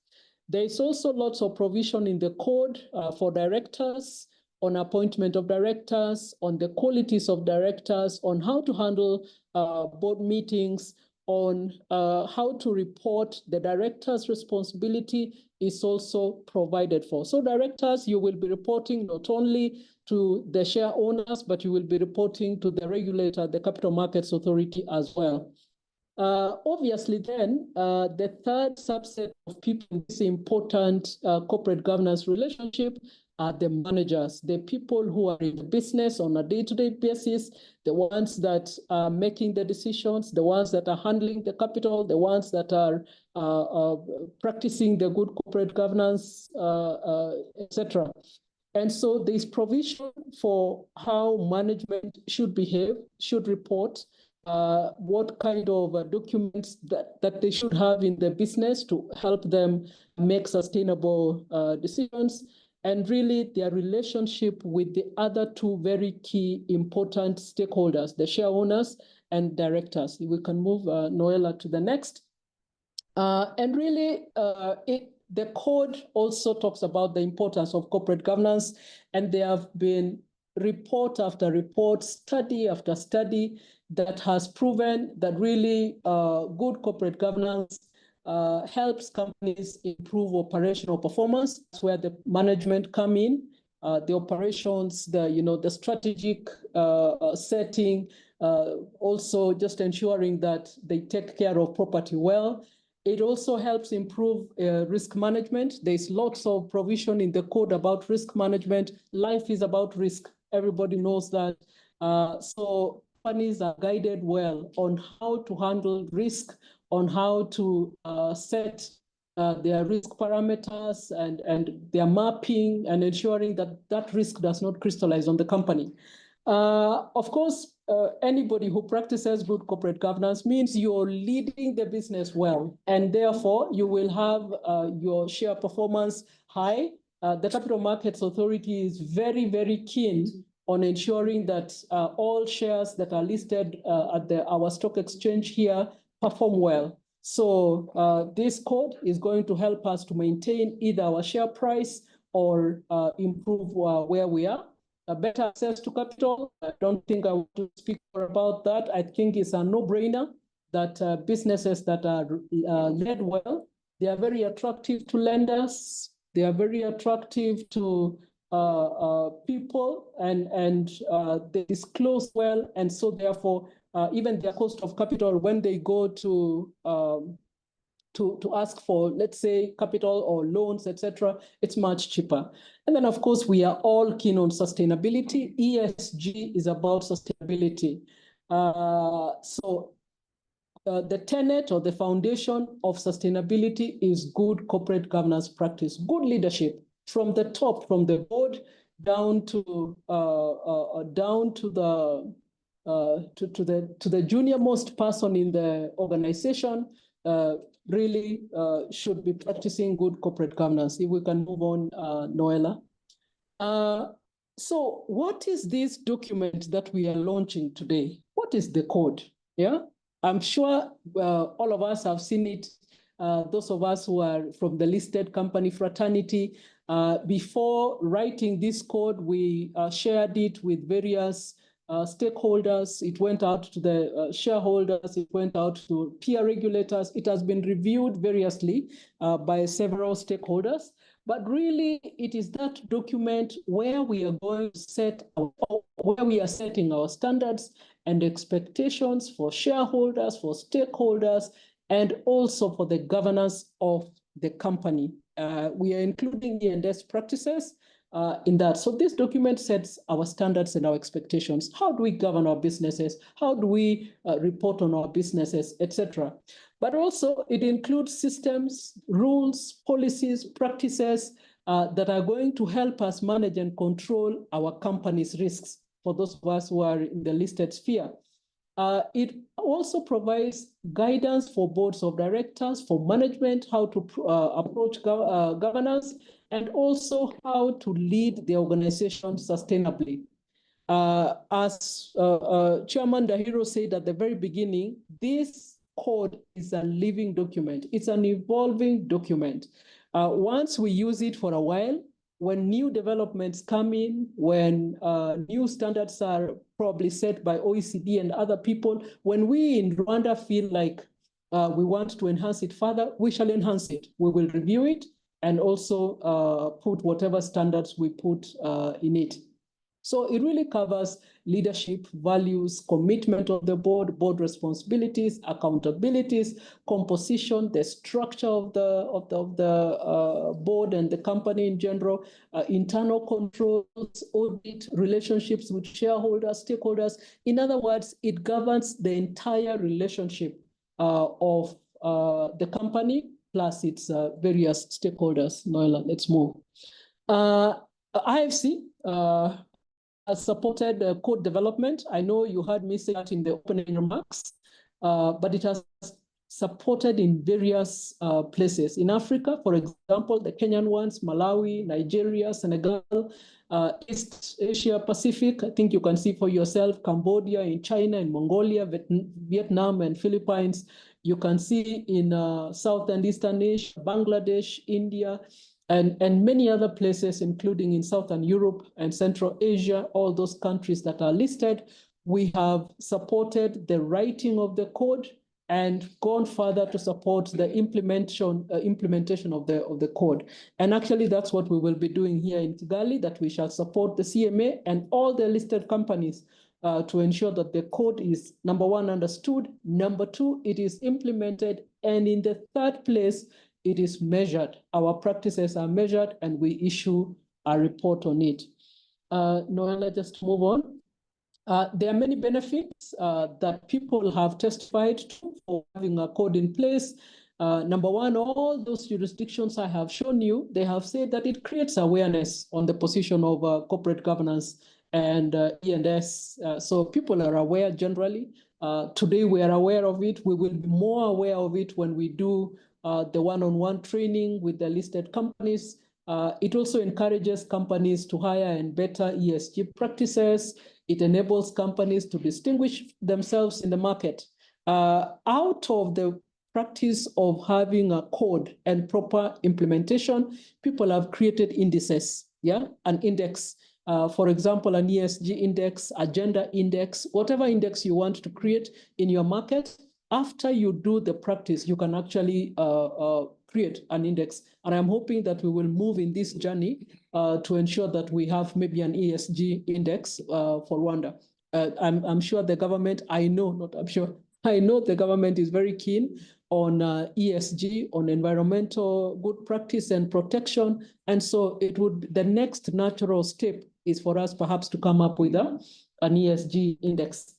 There is also lots of provision in the code for directors, on appointment of directors, on the qualities of directors, on how to handle board meetings, on how to report. The director's responsibility is also provided for. So directors, you will be reporting not only to the share owners, but you will be reporting to the regulator, the Capital Markets Authority as well. Obviously then, the third subset of people in this important corporate governance relationship are the managers, the people who are in the business on a day-to-day basis, the ones that are making the decisions, the ones that are handling the capital, the ones that are practicing the good corporate governance, etc. And so there's provision for how management should behave, should report, what kind of documents that they should have in their business to help them make sustainable decisions, and really their relationship with the other two very key important stakeholders, the share owners and directors. We can move Noela to the next. And really, the code also talks about the importance of corporate governance, and there have been report after report, study after study that has proven that really good corporate governance helps companies improve operational performance. That's where the management come in, the operations, the strategic setting, also just ensuring that they take care of property well. It also helps improve risk management. There's lots of provision in the code about risk management. Life is about risk. Everybody knows that. So companies are guided well on how to handle risk, on how to set their risk parameters and their mapping and ensuring that that risk does not crystallize on the company. Of course, anybody who practices good corporate governance means you're leading the business well, and therefore you will have your share performance high. The Capital Markets Authority is very, very keen on ensuring that all shares that are listed at our stock exchange here perform well. So this code is going to help us to maintain either our share price or improve where we are. Better access to capital. I don't think I want to speak more about that. I think it's a no-brainer that businesses that are led well, they are very attractive to lenders. They are very attractive to people, and they disclose well, and so therefore even their cost of capital when they go to ask for, let's say, capital or loans, etc., it's much cheaper. And then, of course, we are all keen on sustainability. ESG is about sustainability. So the tenet or the foundation of sustainability is good corporate governance practice, good leadership from the top, from the board down to the junior most person in the organization. Really should be practicing good corporate governance. If we can move on, Noela. So what is this document that we are launching today? What is the code? Yeah, I'm sure all of us have seen it. Those of us who are from the listed company fraternity, before writing this code, we shared it with various stakeholders, it went out to the shareholders, it went out to peer regulators. It has been reviewed variously by several stakeholders. But really, it is that document where we are going to set, where we are setting our standards and expectations for shareholders, for stakeholders, and also for the governance of the company. We are including E&S practices in that. So this document sets our standards and our expectations. How do we govern our businesses? How do we report on our businesses, etc.? But also it includes systems, rules, policies, practices that are going to help us manage and control our company's risks for those of us who are in the listed sphere. It also provides guidance for boards of directors, for management, how to approach governance, and also how to lead the organization sustainably. As Chairman Dahiro said at the very beginning, this code is a living document. It's an evolving document. Once we use it for a while, when new developments come in, when new standards are probably set by OECD and other people, when we in Rwanda feel like we want to enhance it further, we shall enhance it. We will review it and also put whatever standards we put in it. So it really covers leadership, values, commitment of the board, board responsibilities, accountabilities, composition, the structure of the board and the company in general, internal controls, audit, relationships with shareholders, stakeholders. In other words, it governs the entire relationship of the company plus its various stakeholders. Noela, let's move. IFC has supported code development. I know you heard me say that in the opening remarks, but it has supported in various places. In Africa, for example, the Kenyan ones, Malawi, Nigeria, Senegal, East Asia Pacific, I think you can see for yourself, Cambodia, in China, in Mongolia, Vietnam, and Philippines. You can see in South and Eastern Asia, Bangladesh, India, and many other places, including in Southern Europe and Central Asia, all those countries that are listed. We have supported the writing of the code and gone further to support the implementation of the code. And actually, that's what we will be doing here in Kigali, that we shall support the CMA and all the listed companies to ensure that the code is, number one, understood, number two, it is implemented, and in the third place, it is measured. Our practices are measured, and we issue a report on it. Noela, just move on. There are many benefits that people have testified to for having a code in place. Number one, all those jurisdictions I have shown you, they have said that it creates awareness on the position of corporate governance and E&S. So people are aware generally. Today we are aware of it. We will be more aware of it when we do the one-on-one training with the listed companies. It also encourages companies to hire and better ESG practices. It enables companies to distinguish themselves in the market. Out of the practice of having a code and proper implementation, people have created indices, an index. For example, an ESG index, a gender index, whatever index you want to create in your market. After you do the practice, you can actually create an index. And I'm hoping that we will move in this journey to ensure that we have maybe an ESG index for Rwanda. I'm sure the government, I know the government is very keen on ESG, on environmental good practice and protection. And so the next natural step is for us perhaps to come up with an ESG index.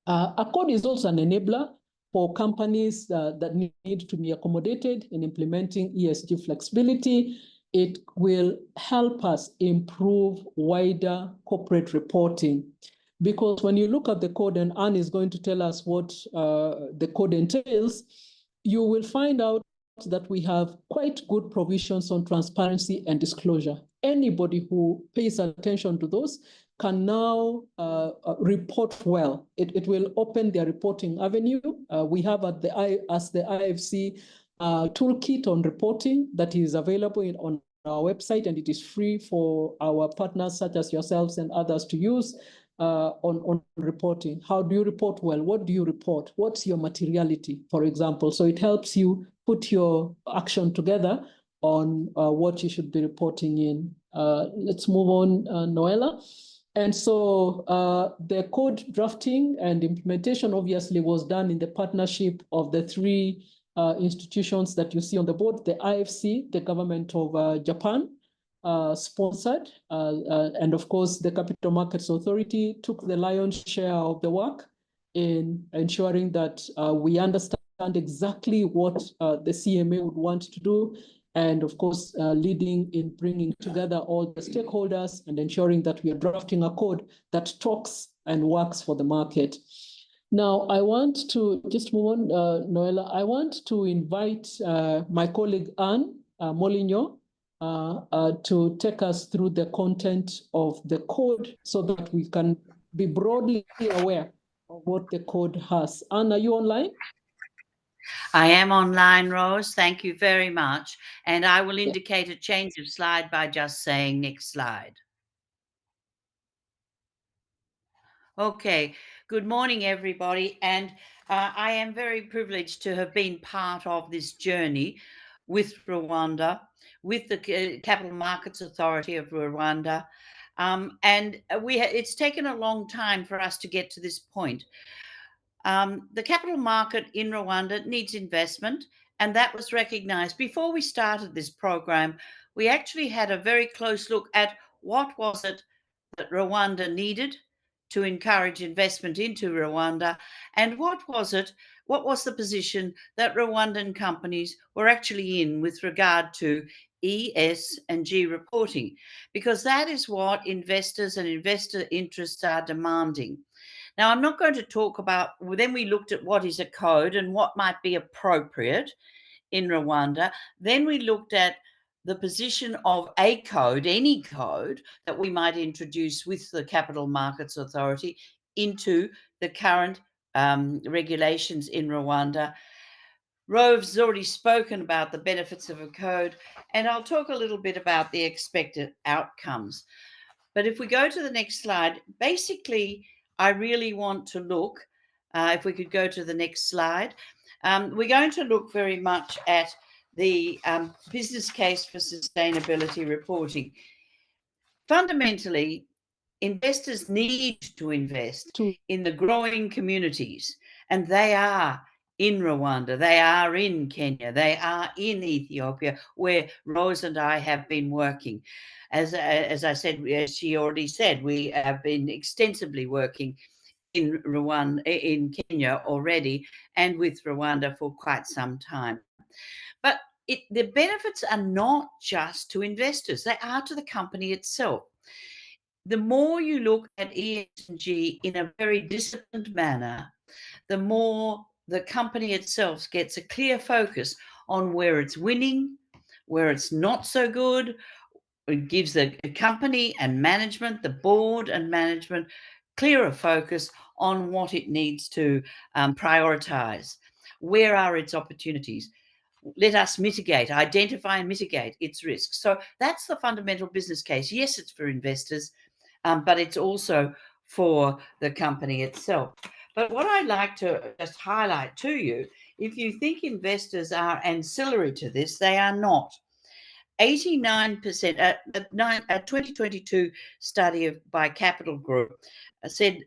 A code is also an enabler for companies that need to be accommodated in implementing ESG flexibility. It will help us improve wider corporate reporting. Because when you look at the code, and Anne is going to tell us what the code entails, you will find out that we have quite good provisions on transparency and disclosure. Anybody who pays attention to those can now report well. It will open their reporting avenue. We have as the IFC toolkit on reporting that is available on our website, and it is free for our partners such as yourselves and others to use. on reporting. How do you report well? What do you report? What's your materiality, for example? So it helps you put your action together on what you should be reporting in. Let's move on, Noella. And so the code drafting and implementation obviously was done in the partnership of the three institutions that you see on the board: the IFC, the government of Japan, sponsored, and of course the Capital Markets Authority took the lion's share of the work in ensuring that we understand exactly what the CMA would want to do, and of course leading in bringing together all the stakeholders and ensuring that we are drafting a code that talks and works for the market. Now, I want to just move on, Noella. I want to invite my colleague Anne Moligno to take us through the content of the code so that we can be broadly aware of what the code has. Anne, are you online? I am online, Rose. Thank you very much. And I will indicate a change of slide by just saying next slide. Okay, good morning, everybody. And I am very privileged to have been part of this journey with Rwanda, with the Capital Markets Authority of Rwanda. It's taken a long time for us to get to this point. The capital market in Rwanda needs investment, and that was recognized. Before we started this program, we actually had a very close look at what was it that Rwanda needed to encourage investment into Rwanda, and what was the position that Rwandan companies were actually in with regard to ESG reporting, because that is what investors and investor interests are demanding. Now, I'm not going to talk about, then we looked at what is a code and what might be appropriate in Rwanda. Then we looked at the position of a code, any code that we might introduce with the Capital Markets Authority into the current regulations in Rwanda. Rove's already spoken about the benefits of a code, and I'll talk a little bit about the expected outcomes. But if we go to the next slide, basically, I really want to look, if we could go to the next slide, we're going to look very much at the business case for sustainability reporting. Fundamentally, investors need to invest in the growing communities, and they are in Rwanda, they are in Kenya, they are in Ethiopia, where Rose and I have been working. As I said, as she already said, we have been extensively working in Rwanda, in Kenya already, and with Rwanda for quite some time. But the benefits are not just to investors, they are to the company itself. The more you look at ESG in a very disciplined manner, the more the company itself gets a clear focus on where it's winning, where it's not so good. It gives the company and management, the board and management, clearer focus on what it needs to prioritize. Where are its opportunities? Let us identify and mitigate its risks. So that's the fundamental business case. Yes, it's for investors, but it's also for the company itself. But what I'd like to just highlight to you, if you think investors are ancillary to this, they are not. 89%, a 2022 study by Capital Group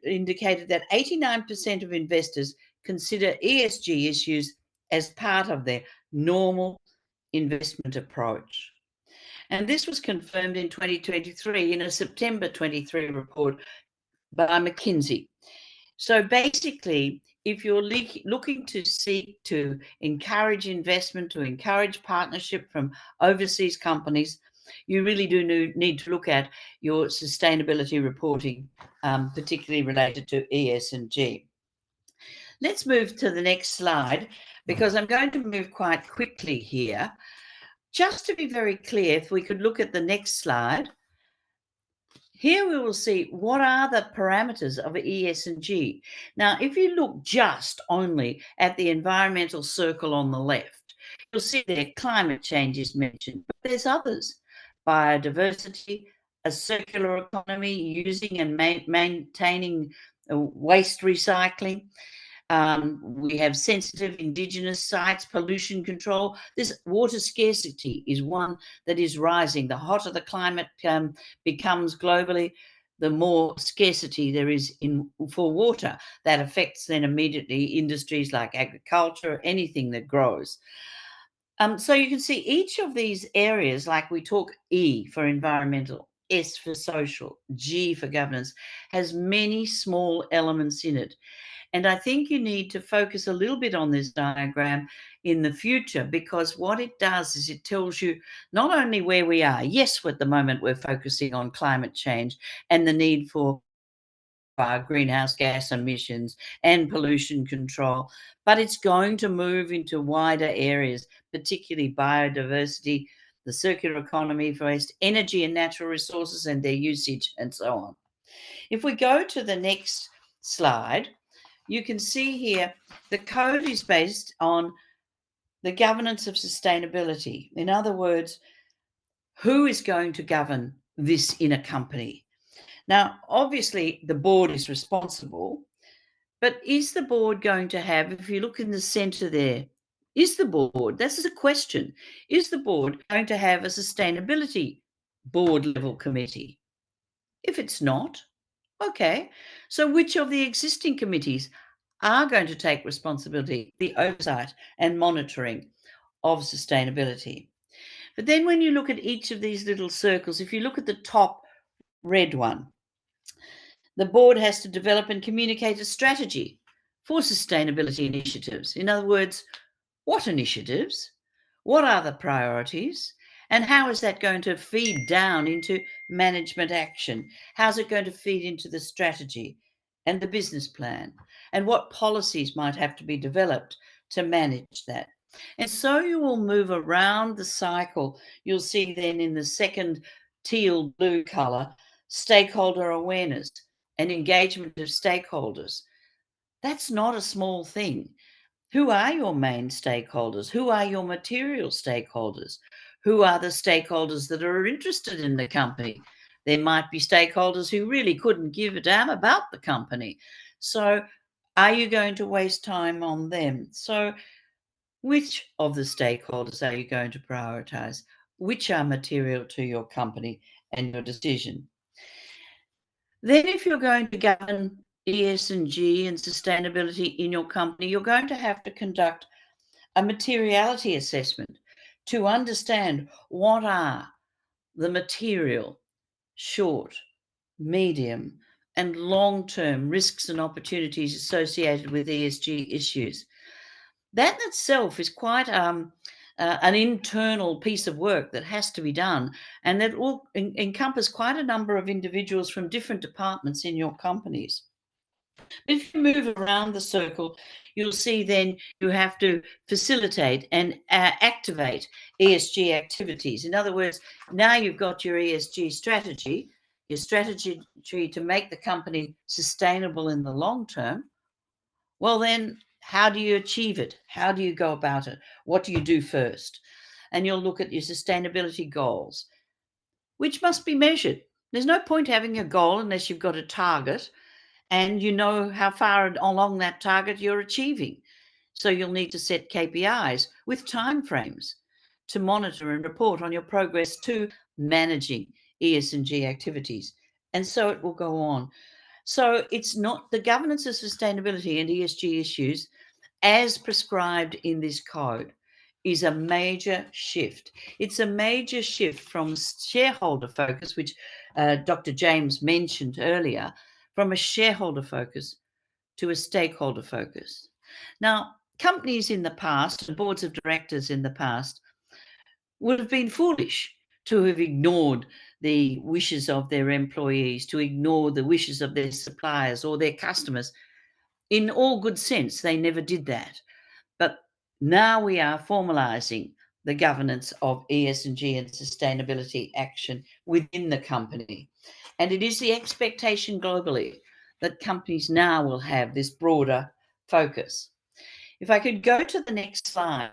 indicated that 89% of investors consider ESG issues as part of their normal investment approach. And this was confirmed in 2023 in a September 23 report by McKinsey. So basically, if you're looking to seek to encourage investment, to encourage partnership from overseas companies, you really do need to look at your sustainability reporting, particularly related to ESG. Let's move to the next slide, because I'm going to move quite quickly here. Just to be very clear, if we could look at the next slide. Here we will see what are the parameters of ESG. Now, if you look just only at the environmental circle on the left, you'll see there climate change is mentioned, but there's others: biodiversity, a circular economy, using and maintaining waste recycling. We have sensitive indigenous sites, pollution control. This water scarcity is one that is rising. The hotter the climate becomes globally, the more scarcity there is for water. That affects then immediately industries like agriculture, anything that grows. So you can see each of these areas, like we talk E for environmental, S for social, G for governance, has many small elements in it. And I think you need to focus a little bit on this diagram in the future, because what it does is it tells you not only where we are. Yes, at the moment we're focusing on climate change and the need for greenhouse gas emissions and pollution control, but it's going to move into wider areas, particularly biodiversity, the circular economy, waste, energy and natural resources and their usage, and so on. If we go to the next slide, you can see here the code is based on the governance of sustainability. In other words, who is going to govern this in a company? Now, obviously, the board is responsible, but is the board going to have, if you look in the center there, is the board, this is a question, is the board going to have a sustainability board level committee? If it's not, okay, so which of the existing committees are going to take responsibility, the oversight and monitoring of sustainability? But then when you look at each of these little circles, if you look at the top red one, the board has to develop and communicate a strategy for sustainability initiatives. In other words, what initiatives? What are the priorities? And how is that going to feed down into management action? How's it going to feed into the strategy and the business plan? And what policies might have to be developed to manage that? And so you will move around the cycle. You'll see then in the second teal blue color, stakeholder awareness and engagement of stakeholders. That's not a small thing. Who are your main stakeholders? Who are your material stakeholders? Who are the stakeholders that are interested in the company? There might be stakeholders who really couldn't give a damn about the company. So are you going to waste time on them? So which of the stakeholders are you going to prioritize? Which are material to your company and your decision? Then if you're going to govern ESG and sustainability in your company, you're going to have to conduct a materiality assessment to understand what are the material, short, medium, and long-term risks and opportunities associated with ESG issues. That in itself is quite an internal piece of work that has to be done, and that will encompass quite a number of individuals from different departments in your companies. If you move around the circle, you'll see then you have to facilitate and activate ESG activities. In other words, now you've got your ESG strategy, your strategy to make the company sustainable in the long term. Well, then how do you achieve it? How do you go about it? What do you do first? And you'll look at your sustainability goals, which must be measured. There's no point having a goal unless you've got a target and you know how far along that target you're achieving. So you'll need to set KPIs with timeframes to monitor and report on your progress to managing ESG activities. And so it will go on. So it's not the governance of sustainability and ESG issues as prescribed in this code is a major shift. It's a major shift from shareholder focus, which Dr. James mentioned earlier, from a shareholder focus to a stakeholder focus. Now, companies in the past and boards of directors in the past would have been foolish to have ignored the wishes of their employees, to ignore the wishes of their suppliers or their customers. In all good sense, they never did that. But now we are formalizing the governance of ESG and sustainability action within the company. And it is the expectation globally that companies now will have this broader focus. If I could go to the next slide.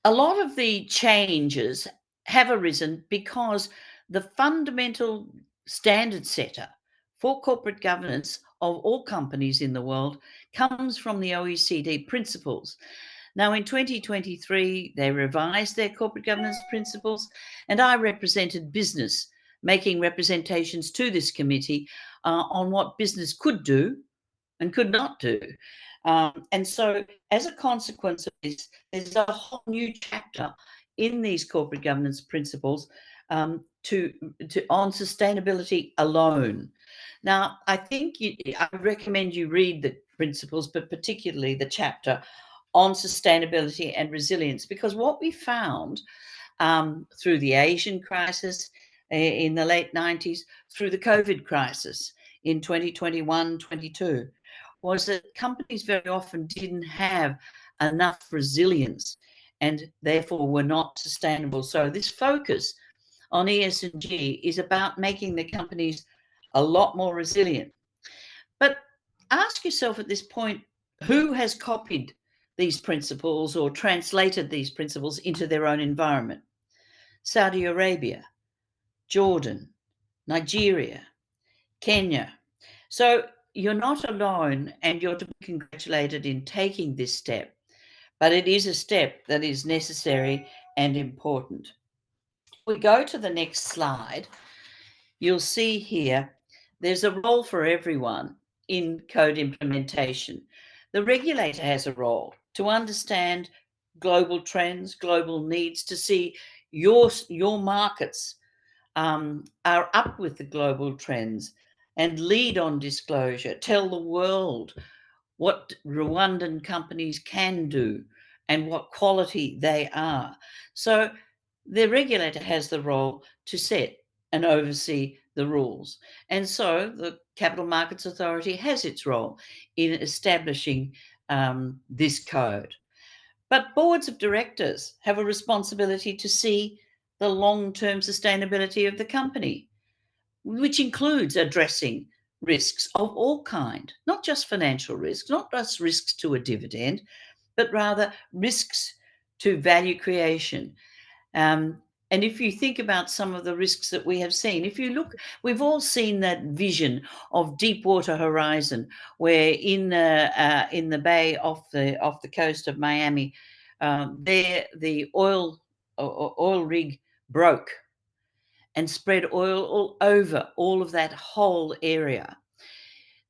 A lot of the changes have arisen because the fundamental standard setter for corporate governance of all companies in the world comes from the OECD principles. Now, in 2023, they revised their corporate governance principles, and I represented business, making representations to this committee on what business could do and could not do. And so, as a consequence of this, there's a whole new chapter in these corporate governance principles on sustainability alone. Now, I think I recommend you read the principles, but particularly the chapter on sustainability and resilience, because what we found through the Asian crisis in the late 90s, through the COVID crisis in 2021-22, was that companies very often didn't have enough resilience and therefore were not sustainable. So this focus on ESG is about making the companies a lot more resilient. But ask yourself at this point, who has copied these principles or translated these principles into their own environment? Saudi Arabia, Jordan, Nigeria, Kenya. So you're not alone, and you're to be congratulated in taking this step, but it is a step that is necessary and important. We go to the next slide. You'll see here there's a role for everyone in code implementation. The regulator has a role to understand global trends, global needs, to see your markets are up with the global trends and lead on disclosure, tell the world what Rwandan companies can do and what quality they are. So the regulator has the role to set and oversee the rules. And so the Capital Markets Authority has its role in establishing this code. But boards of directors have a responsibility to see the long-term sustainability of the company, which includes addressing risks of all kind, not just financial risks, not just risks to a dividend, but rather risks to value creation. And if you think about some of the risks that we have seen, if you look, we've all seen that vision of Deepwater Horizon, where in the bay off the coast of Miami, there the oil rig broke and spread oil all over all of that whole area.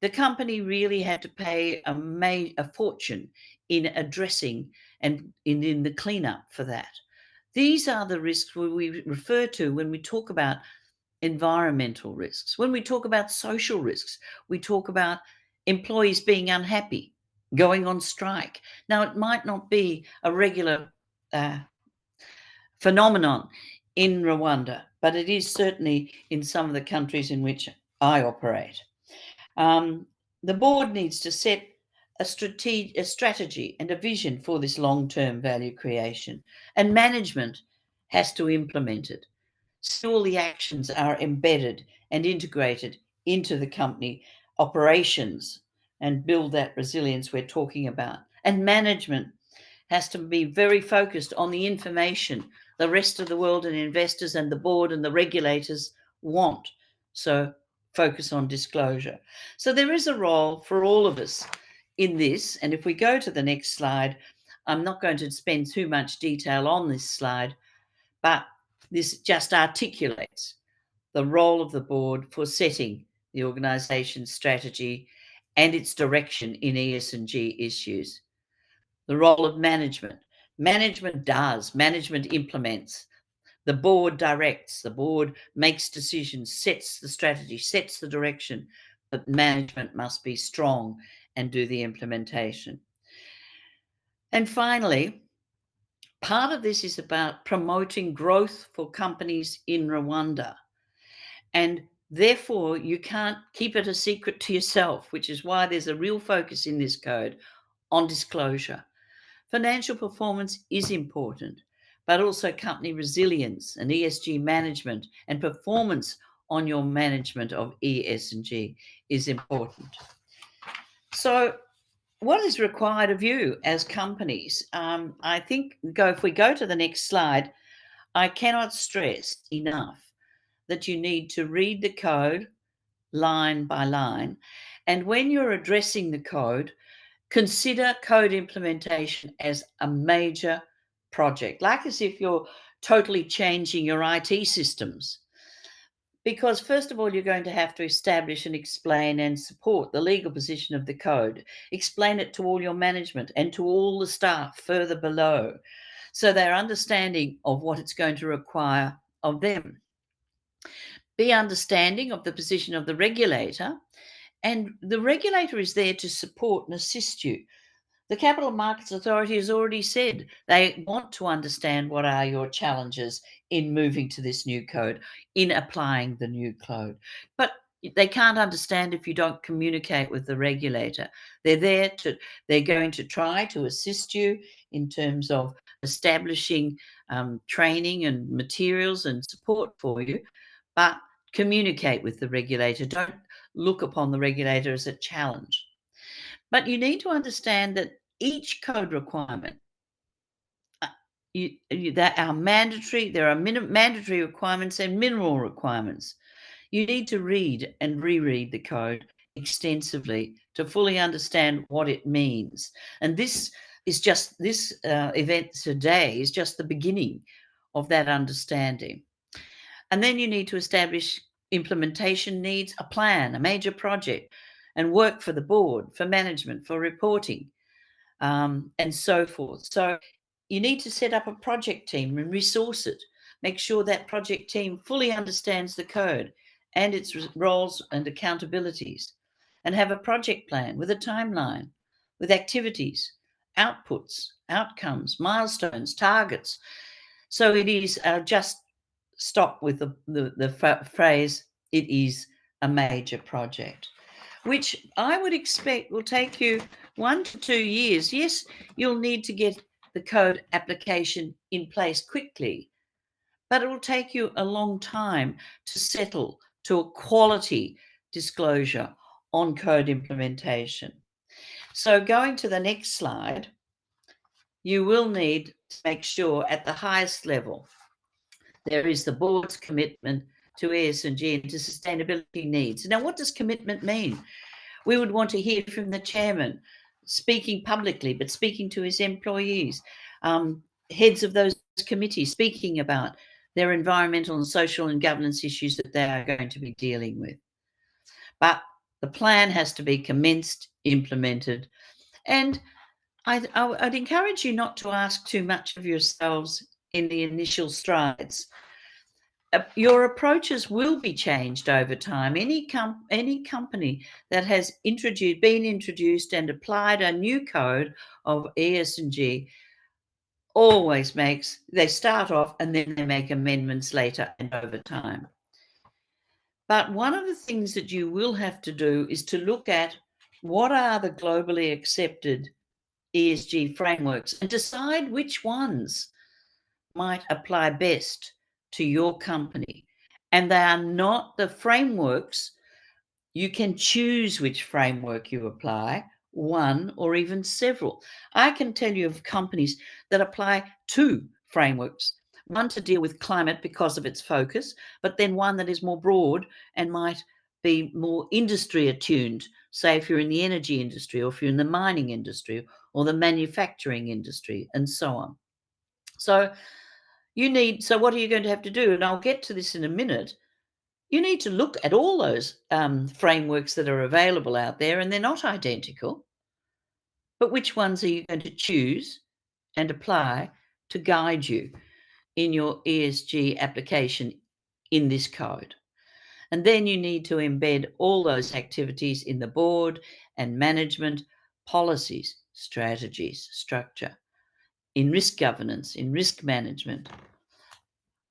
The company really had to pay a fortune in addressing and in the cleanup for that. These are the risks we refer to when we talk about environmental risks. When we talk about social risks, we talk about employees being unhappy, going on strike. Now, it might not be a regular phenomenon in Rwanda, but it is certainly in some of the countries in which I operate. The board needs to set a strategy and a vision for this long-term value creation, and management has to implement it. So all the actions are embedded and integrated into the company operations and build that resilience we're talking about. And management has to be very focused on the information the rest of the world and investors and the board and the regulators want. So focus on disclosure. So there is a role for all of us in this. And if we go to the next slide, I'm not going to spend too much detail on this slide, but this just articulates the role of the board for setting the organization's strategy and its direction in ESG issues. The role of management. Management implements. The board directs, the board makes decisions, sets the strategy, sets the direction, but management must be strong and do the implementation. And finally, part of this is about promoting growth for companies in Rwanda. And therefore, you can't keep it a secret to yourself, which is why there's a real focus in this code on disclosure. Financial performance is important, but also company resilience and ESG management and performance on your management of ESG is important. So what is required of you as companies? I think if we go to the next slide, I cannot stress enough that you need to read the code line by line. And when you're addressing the code, consider code implementation as a major project, like as if you're totally changing your IT systems. Because first of all, you're going to have to establish and explain and support the legal position of the code, explain it to all your management and to all the staff further below, so they're understanding of what it's going to require of them. Be understanding of the position of the regulator, and the regulator is there to support and assist you. The Capital Markets Authority has already said they want to understand what are your challenges in moving to this new code, in applying the new code. But they can't understand if you don't communicate with the regulator. They're going to try to assist you in terms of establishing training and materials and support for you, but communicate with the regulator. Don't look upon the regulator as a challenge. But you need to understand that each code requirement that are mandatory, there are mandatory requirements and minimal requirements. You need to read and reread the code extensively to fully understand what it means. And this event today is just the beginning of that understanding. And then you need to establish implementation needs, a plan, a major project, and work for the board, for management, for reporting, and so forth. So you need to set up a project team and resource it. Make sure that project team fully understands the code and its roles and accountabilities, and have a project plan with a timeline, with activities, outputs, outcomes, milestones, targets. So it is just stop with the phrase, it is a major project, which I would expect will take you 1 to 2 years. Yes, you'll need to get the code application in place quickly, but it will take you a long time to settle to a quality disclosure on code implementation. So going to the next slide, you will need to make sure at the highest level there is the board's commitment to ESG and to sustainability needs. Now, what does commitment mean? We would want to hear from the chairman speaking publicly, but speaking to his employees, heads of those committees speaking about their environmental and social and governance issues that they are going to be dealing with. But the plan has to be commenced, implemented, and I'd encourage you not to ask too much of yourselves in the initial strides. Your approaches will be changed over time. Any company that has been introduced and applied a new code of ESG always they start off and then they make amendments later and over time. But one of the things that you will have to do is to look at what are the globally accepted ESG frameworks and decide which ones might apply best to your company. And they are not the frameworks. You can choose which framework you apply, one or even several. I can tell you of companies that apply 2 frameworks, one to deal with climate because of its focus, but then one that is more broad and might be more industry attuned. Say if you're in the energy industry, or if you're in the mining industry or the manufacturing industry, and so on. So what are you going to have to do? And I'll get to this in a minute. You need to look at all those frameworks that are available out there, and they're not identical. But which ones are you going to choose and apply to guide you in your ESG application in this code? And then you need to embed all those activities in the board and management policies, strategies, structure, in risk governance, in risk management,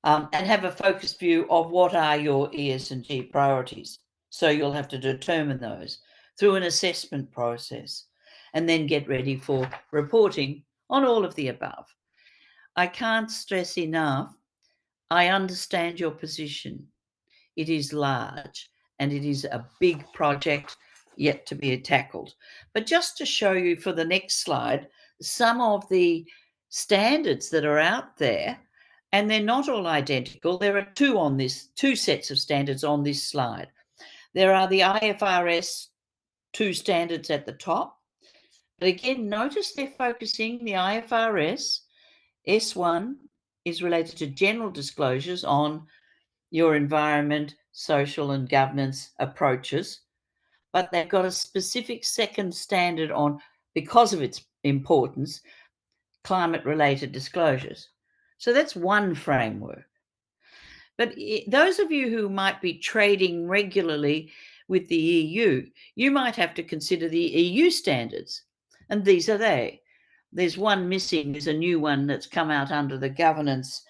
and have a focused view of what are your ESG priorities. So you'll have to determine those through an assessment process and then get ready for reporting on all of the above. I can't stress enough, I understand your position. It is large and it is a big project yet to be tackled. But just to show you for the next slide, some of the standards that are out there And they're not all identical. There are two sets of standards on this slide. There are the IFRS 2 standards at the top. But again, notice they're focusing the IFRS S1 is related to general disclosures on your environment, social and governance approaches. But they've got a specific second standard on, because of its importance, climate-related disclosures. So that's one framework. But those of you who might be trading regularly with the EU, you might have to consider the EU standards. And these are they. There's one missing. There's a new one that's come out under the governance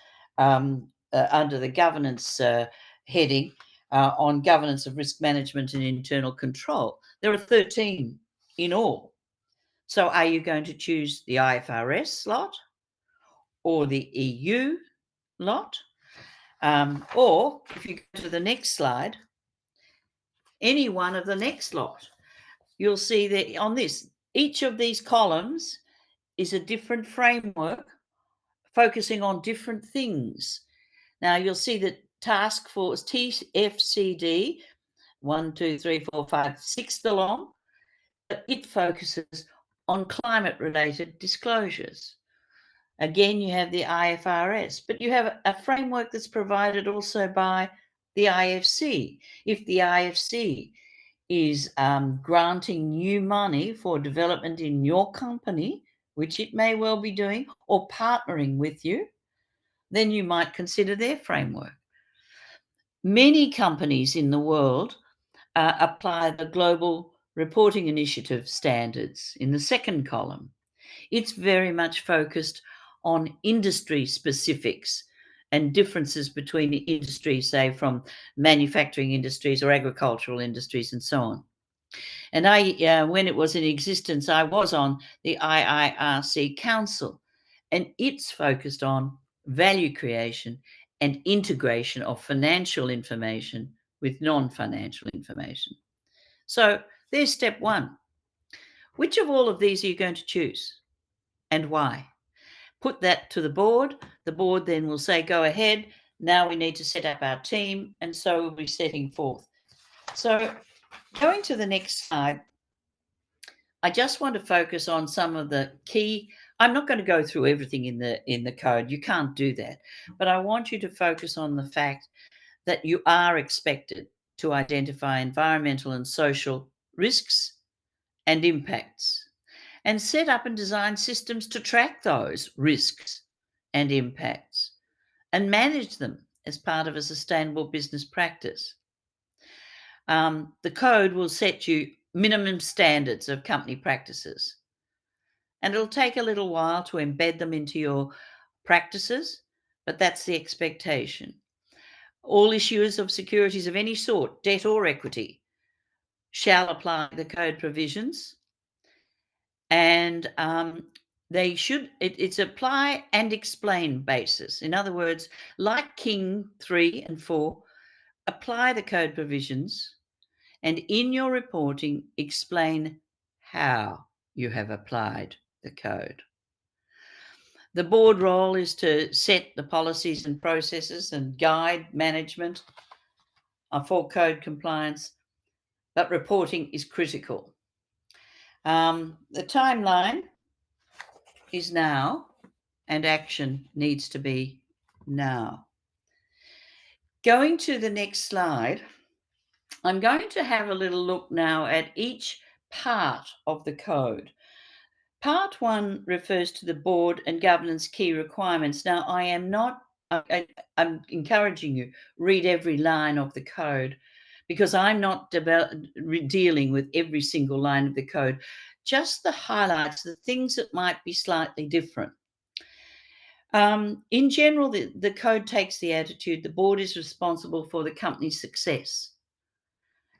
heading on governance of risk management and internal control. There are 13 in all. So are you going to choose the IFRS lot or the EU lot? Or if you go to the next slide, any one of the next lot, you'll see that on this, each of these columns is a different framework focusing on different things. Now you'll see that task force TFCD 1, 2, 3, 4, 5, 6th along, but it focuses on climate related disclosures. Again, you have the IFRS, but you have a framework that's provided also by the IFC. If the IFC is granting new money for development in your company, which it may well be doing, or partnering with you, then you might consider their framework. Many companies in the world apply the Global Reporting Initiative standards in the second column. It's very much focused on industry specifics and differences between the industries, say from manufacturing industries or agricultural industries and so on. And when it was in existence, I was on the IIRC Council, and it's focused on value creation and integration of financial information with non-financial information. So there's step one. Which of all of these are you going to choose and why? Put that to the board. The board then will say, go ahead. Now we need to set up our team. And so we'll be setting forth. So going to the next slide, I just want to focus on some of the key. I'm not going to go through everything in the code. You can't do that. But I want you to focus on the fact that you are expected to identify environmental and social risks and impacts, and set up and design systems to track those risks and impacts and manage them as part of a sustainable business practice. The code will set you minimum standards of company practices, and it'll take a little while to embed them into your practices, but that's the expectation. All issuers of securities of any sort, debt or equity, shall apply the code provisions, and they should, it's apply and explain basis. In other words, like King 3 and 4, apply the code provisions and in your reporting explain how you have applied the code. The board role is to set the policies and processes and guide management for code compliance, but reporting is critical. The timeline is now, and action needs to be now. Going to the next slide, I'm going to have a little look now at each part of the code. Part 1 refers to the board and governance key requirements. Now, I'm encouraging you, read every line of the code, because I'm not dealing with every single line of the code, just the highlights, the things that might be slightly different. In general, the code takes the attitude the board is responsible for the company's success.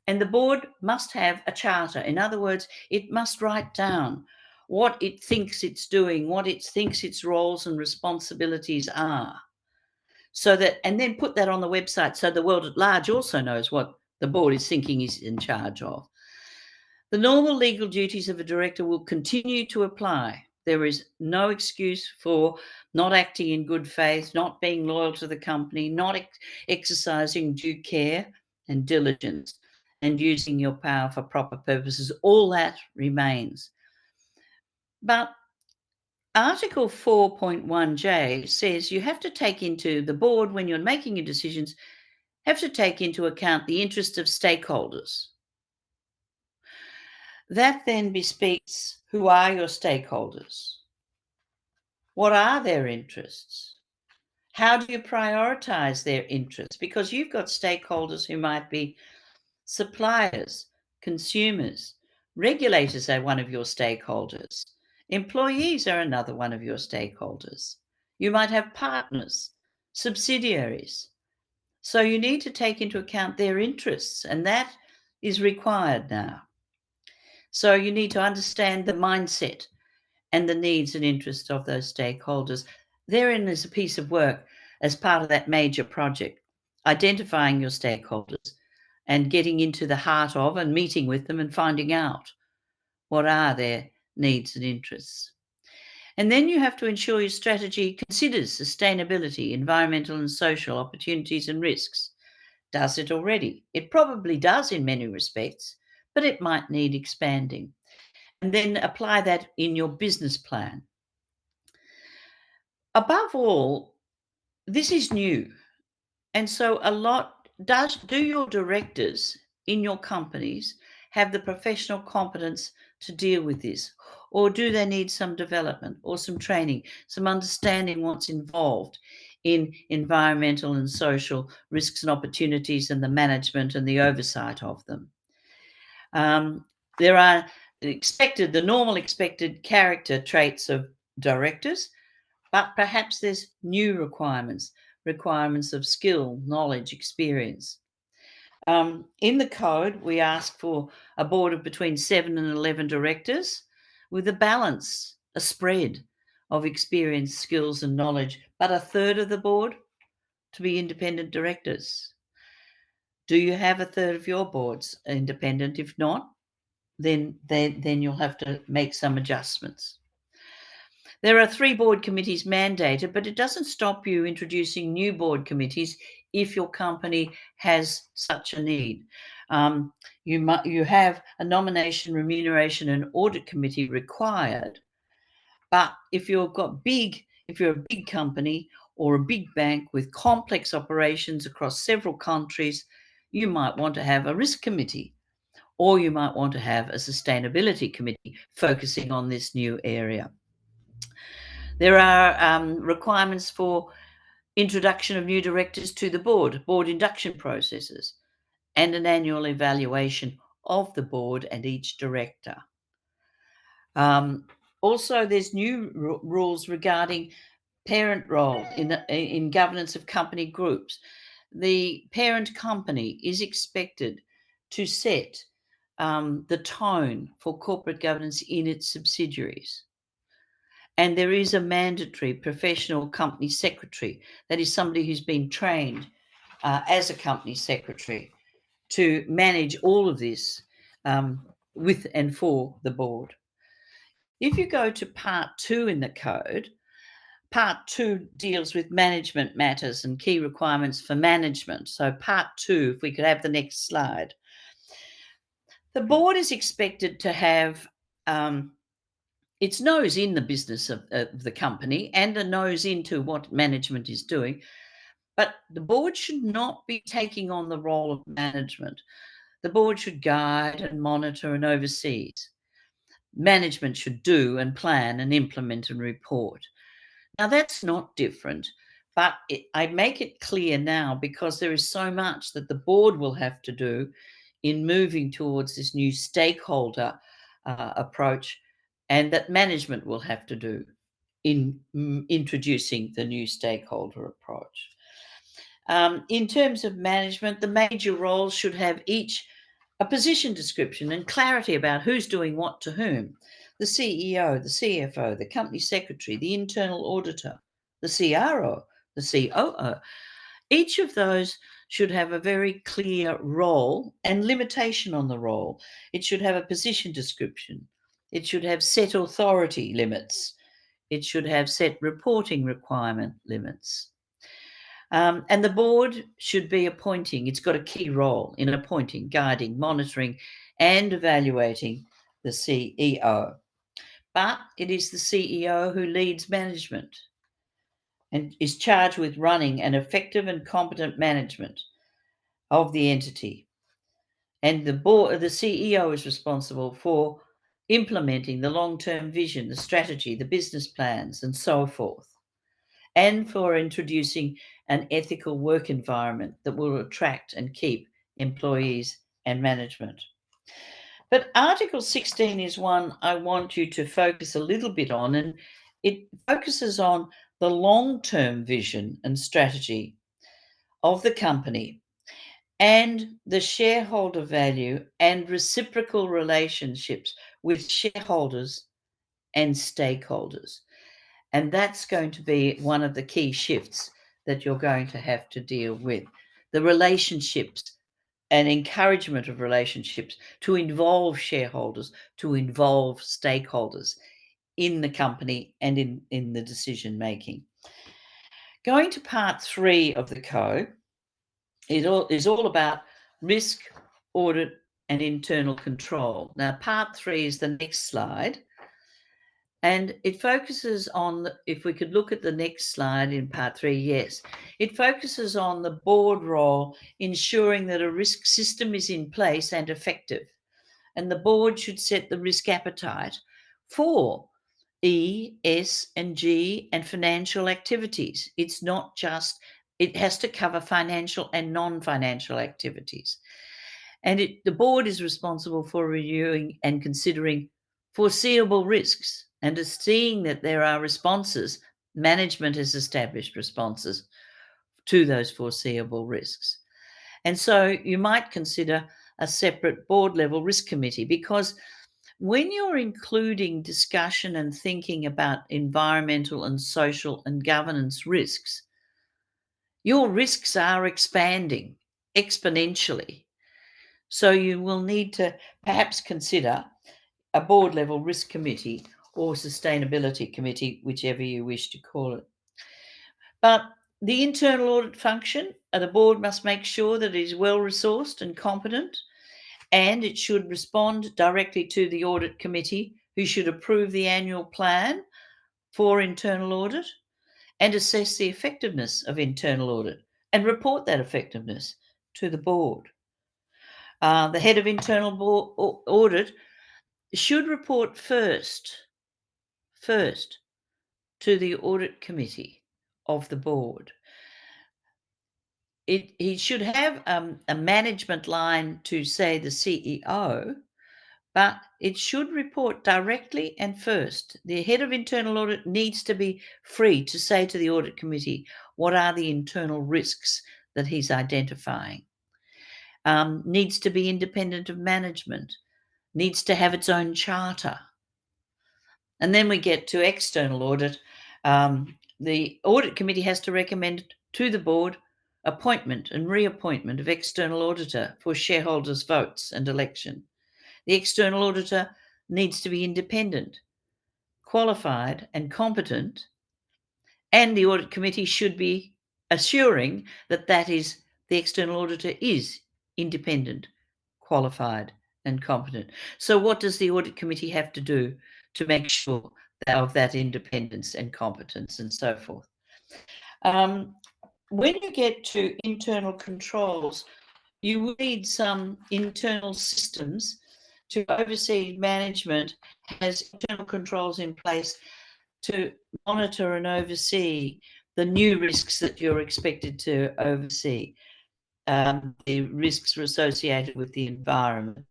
And the board must have a charter. In other words, it must write down what it thinks it's doing, what it thinks its roles and responsibilities are. So that, and then put that on the website so the world at large also knows what the board is thinking is in charge of. The normal legal duties of a director will continue to apply There is no excuse for not acting in good faith, not being loyal to the company, not exercising due care and diligence, and using your power for proper purposes. All that remains. But Article 4.1J says you have to take into the board, when you're making your decisions, have to take into account the interests of stakeholders. That then bespeaks, who are your stakeholders? What are their interests? How do you prioritize their interests? Because you've got stakeholders who might be suppliers, consumers, regulators are one of your stakeholders. Employees are another one of your stakeholders. You might have partners, subsidiaries. So you need to take into account their interests, and that is required now. So you need to understand the mindset and the needs and interests of those stakeholders. Therein is a piece of work as part of that major project, identifying your stakeholders and getting into the heart of and meeting with them and finding out what are their needs and interests. And then you have to ensure your strategy considers sustainability, environmental and social opportunities and risks. Does it already? It probably does in many respects, but it might need expanding. And then apply that in your business plan. Above all, this is new. And so do your directors in your companies have the professional competence to deal with this? Or do they need some development or some training, some understanding what's involved in environmental and social risks and opportunities and the management and the oversight of them? There are the normal expected character traits of directors, but perhaps there's new requirements of skill, knowledge, experience. In the code, we ask for a board of between 7 and 11 directors with a balance, a spread of experience, skills and knowledge, but a third of the board to be independent directors. Do you have a third of your boards independent? If not, then you'll have to make some adjustments. There are 3 board committees mandated, but it doesn't stop you introducing new board committees if your company has such a need. You have a nomination, remuneration, and audit committee required. But if you're a big company or a big bank with complex operations across several countries, you might want to have a risk committee, or you might want to have a sustainability committee focusing on this new area. There are requirements for introduction of new directors to the board induction processes, and an annual evaluation of the board and each director. Also, there's new rules regarding parent role in governance of company groups. The parent company is expected to set the tone for corporate governance in its subsidiaries. And there is a mandatory professional company secretary. That is somebody who's been trained as a company secretary to manage all of this with and for the board. If you go to part 2 in the code, part 2 deals with management matters and key requirements for management. So part 2, if we could have the next slide. The board is expected to have its nose in the business of the company and a nose into what management is doing. But the board should not be taking on the role of management. The board should guide and monitor and oversee. Management should do and plan and implement and report. Now, that's not different, but I make it clear now because there is so much that the board will have to do in moving towards this new stakeholder approach, and that management will have to do in introducing the new stakeholder approach. In terms of management, the major roles should have each a position description and clarity about who's doing what to whom. The CEO, the CFO, the company secretary, the internal auditor, the CRO, the COO. Each of those should have a very clear role and limitation on the role. It should have a position description. It should have set authority limits it should have set reporting requirement limits. And the board should be appointing, it's got a key role in appointing, guiding, monitoring, and evaluating the CEO. But it is the CEO who leads management and is charged with running an effective and competent management of the entity. And the board, the CEO is responsible for implementing the long-term vision, the strategy, the business plans, and so forth, and for introducing an ethical work environment that will attract and keep employees and management. But Article 16 is one I want you to focus a little bit on, and it focuses on the long-term vision and strategy of the company and the shareholder value and reciprocal relationships with shareholders and stakeholders. And that's going to be one of the key shifts that you're going to have to deal with. The relationships and encouragement of relationships to involve shareholders, to involve stakeholders in the company and in the decision making. Going to part 3 of the code, it is all about risk, audit, and internal control. Now, part 3 is the next slide. And it focuses on, if we could look at the next slide in part 3, yes, it focuses on the board role, ensuring that a risk system is in place and effective. And the board should set the risk appetite for E, S, and G and financial activities. It's not just, it has to cover financial and non-financial activities. And the board is responsible for reviewing and considering foreseeable risks and is seeing that there are responses. Management has established responses to those foreseeable risks. And so you might consider a separate board level risk committee, because when you're including discussion and thinking about environmental and social and governance risks, your risks are expanding exponentially. So you will need to perhaps consider a board level risk committee or sustainability committee, whichever you wish to call it. But the internal audit function, the board must make sure that it is well resourced and competent, and it should respond directly to the audit committee, who should approve the annual plan for internal audit and assess the effectiveness of internal audit and report that effectiveness to the board. The head of internal audit should report first to the audit committee of the board. He should have a management line to, say, the CEO, but it should report directly and first. The head of internal audit needs to be free to say to the audit committee what are the internal risks that he's identifying. Needs to be independent of management, needs to have its own charter. And then we get to external audit. The audit committee has to recommend to the board appointment and reappointment of external auditor for shareholders' votes and election. The external auditor needs to be independent, qualified, and competent, and the audit committee should be assuring that the external auditor is independent, qualified, and competent. So what does the audit committee have to do to make sure of that independence and competence and so forth? When you get to internal controls, you will need some internal systems to oversee management, has internal controls in place to monitor and oversee the new risks that you're expected to oversee, the risks associated with the environment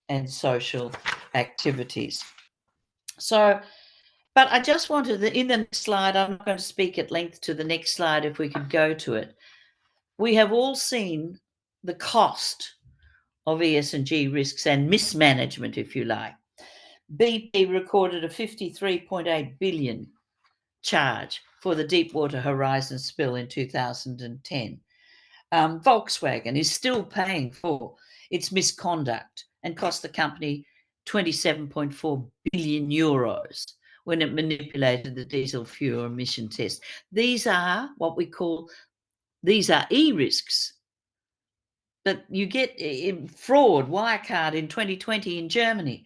and social activities. So, but I just wanted in the next slide, I'm not going to speak at length to the next slide if we could go to it. We have all seen the cost of ESG risks and mismanagement, if you like. BP recorded a 53.8 billion charge for the Deepwater Horizon spill in 2010. Volkswagen is still paying for its misconduct and cost the company 27.4 billion euros, when it manipulated the diesel fuel emission test. These are what we call, these are e-risks. But you get in fraud, Wirecard in 2020 in Germany.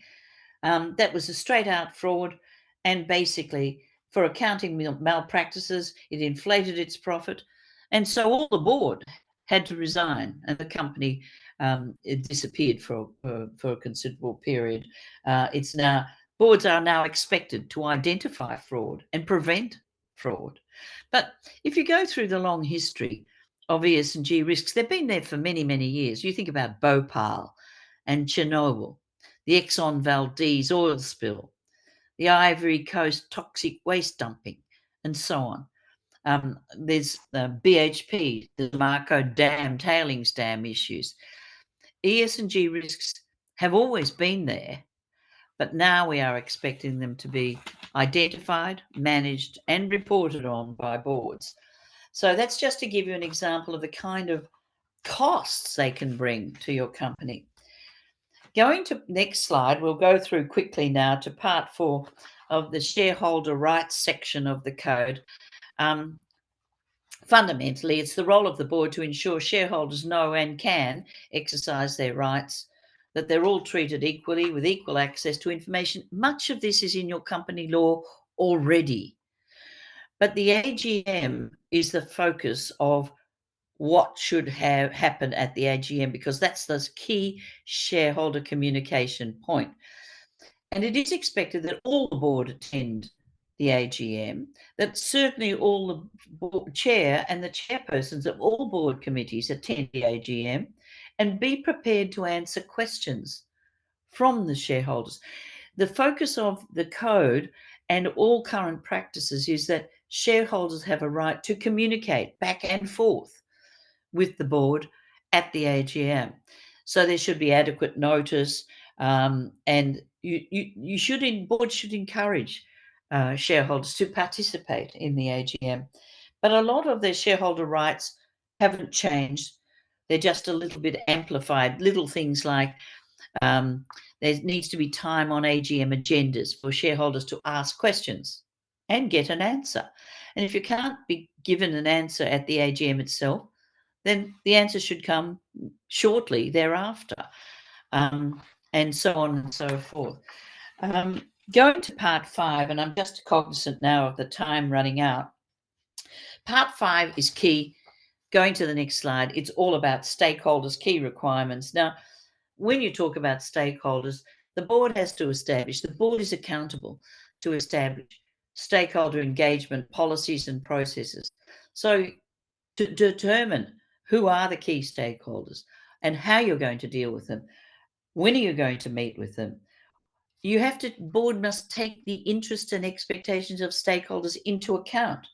That was a straight out fraud. And basically, for accounting malpractices, it inflated its profit. And so all the board had to resign, and the company it disappeared for a considerable period. Boards are now expected to identify fraud and prevent fraud. But if you go through the long history of ESG risks, they've been there for many, many years. You think about Bhopal and Chernobyl, the Exxon Valdez oil spill, the Ivory Coast toxic waste dumping, and so on. There's BHP, the Marco Dam, tailings dam issues. ESG risks have always been there, but now we are expecting them to be identified, managed, and reported on by boards. So that's just to give you an example of the kind of costs they can bring to your company. Going to next slide, we'll go through quickly now to part 4 of the shareholder rights section of the code. Fundamentally, it's the role of the board to ensure shareholders know and can exercise their rights, that they're all treated equally with equal access to information. Much of this is in your company law already. But the AGM is the focus of what should have happened at the AGM, because that's the key shareholder communication point. And it is expected that all the board attend the AGM, that certainly all the chair and the chairpersons of all board committees attend the AGM and be prepared to answer questions from the shareholders. The focus of the code and all current practices is that shareholders have a right to communicate back and forth with the board at the AGM. So there should be adequate notice, and board should encourage shareholders to participate in the AGM. But a lot of their shareholder rights haven't changed. They're just a little bit amplified. Little things like there needs to be time on AGM agendas for shareholders to ask questions and get an answer. And if you can't be given an answer at the AGM itself, then the answer should come shortly thereafter, and so on and so forth. Going to part 5, and I'm just cognizant now of the time running out. Part 5 is key. Going to the next slide, it's all about stakeholders' key requirements. Now, when you talk about stakeholders, the board has to establish, the board is accountable to establish stakeholder engagement policies and processes. So to determine who are the key stakeholders and how you're going to deal with them, when are you going to meet with them, board must take the interests and expectations of stakeholders into account.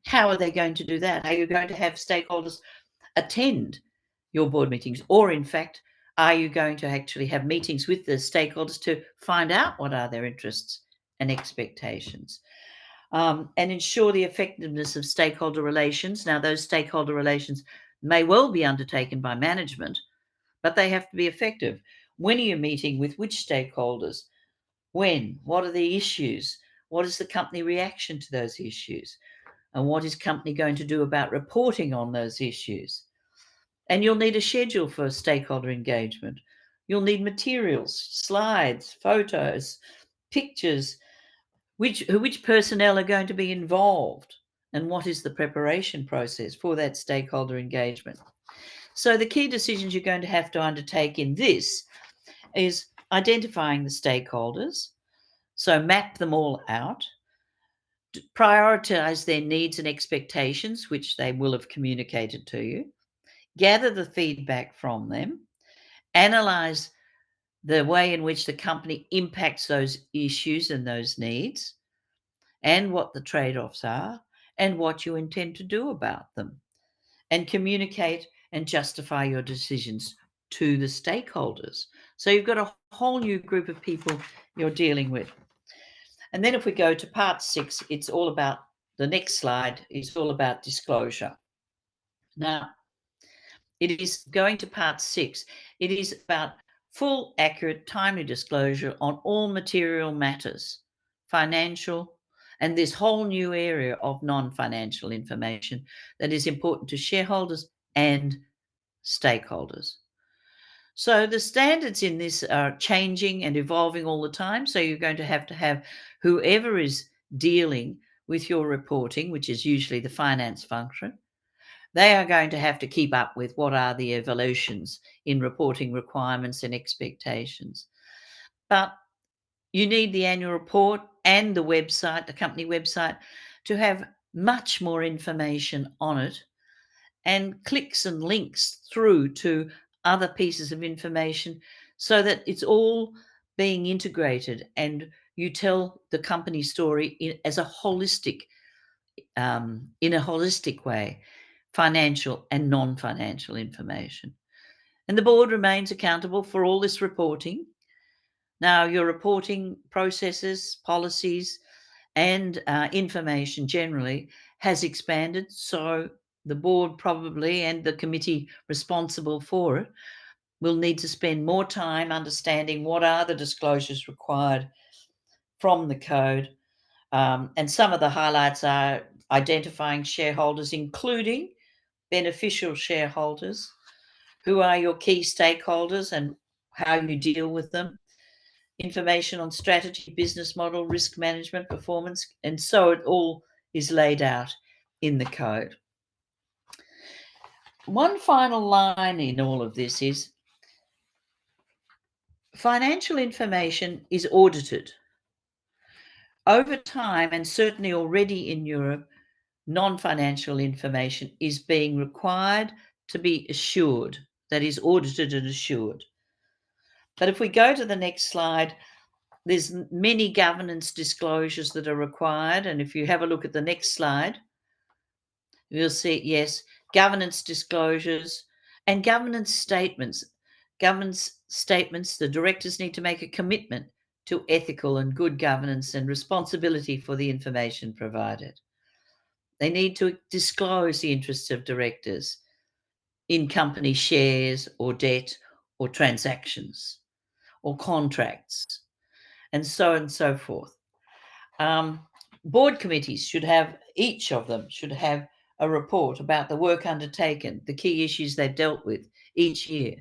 How are they going to do that? Are you going to have stakeholders attend your board meetings? Or in fact, are you going to actually have meetings with the stakeholders to find out what are their interests and expectations? And ensure the effectiveness of stakeholder relations. Now, those stakeholder relations may well be undertaken by management, but they have to be effective. When are you meeting with which stakeholders? When? What are the issues? What is the company reaction to those issues? And what is company going to do about reporting on those issues? And you'll need a schedule for stakeholder engagement. You'll need materials, slides, photos, pictures. Which personnel are going to be involved, and what is the preparation process for that stakeholder engagement? So the key decisions you're going to have to undertake in this is identifying the stakeholders. So map them all out, prioritize their needs and expectations, which they will have communicated to you, gather the feedback from them, analyze the way in which the company impacts those issues and those needs, and what the trade-offs are, and what you intend to do about them, and communicate and justify your decisions to the stakeholders. So you've got a whole new group of people you're dealing with. And then if we go to part 6, it's all about, the next slide is all about disclosure. Now, it is going to part 6. It is about full, accurate, timely disclosure on all material matters financial, and this whole new area of non-financial information that is important to shareholders and stakeholders. So the standards in this are changing and evolving all the time. So you're going to have whoever is dealing with your reporting, which is usually the finance function, they are going to have to keep up with what are the evolutions in reporting requirements and expectations. But you need the annual report and the website, the company website, to have much more information on it, and clicks and links through to other pieces of information so that it's all being integrated and you tell the company story as a holistic, in a holistic way, financial and non-financial information. And the board remains accountable for all this reporting. Now, your reporting processes, policies, and information generally has expanded. So the board probably, and the committee responsible for it, will need to spend more time understanding what are the disclosures required from the code. And some of the highlights are identifying shareholders, including beneficial shareholders, who are your key stakeholders and how you deal with them, information on strategy, business model, risk management, performance, and so it all is laid out in the code. One final line in all of this is financial information is audited. Over time, and certainly already in Europe, non-financial information is being required to be assured, that is audited and assured. But if we go to the next slide, there's many governance disclosures that are required. And if you have a look at the next slide, you'll see, yes, governance disclosures and governance statements. Governance statements, the directors need to make a commitment to ethical and good governance and responsibility for the information provided. They need to disclose the interests of directors in company shares or debt or transactions or contracts, and so forth. Board committees should have, each of them should have a report about the work undertaken, the key issues they've dealt with each year.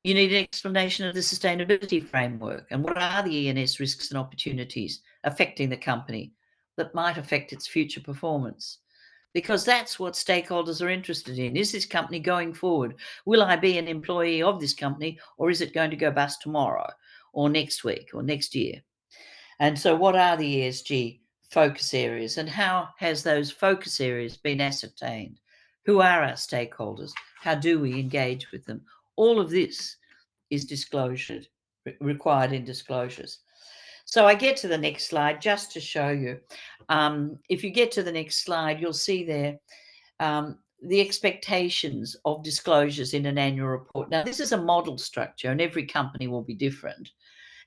You need an explanation of the sustainability framework and what are the E&S risks and opportunities affecting the company that might affect its future performance. Because that's what stakeholders are interested in. Is this company going forward? Will I be an employee of this company, or is it going to go bust tomorrow or next week or next year? And so what are the ESG focus areas, and how has those focus areas been ascertained? Who are our stakeholders? How do we engage with them? All of this is disclosure, required in disclosures. So I get to the next slide just to show you. If you get to the next slide, you'll see there the expectations of disclosures in an annual report. Now, this is a model structure, and every company will be different,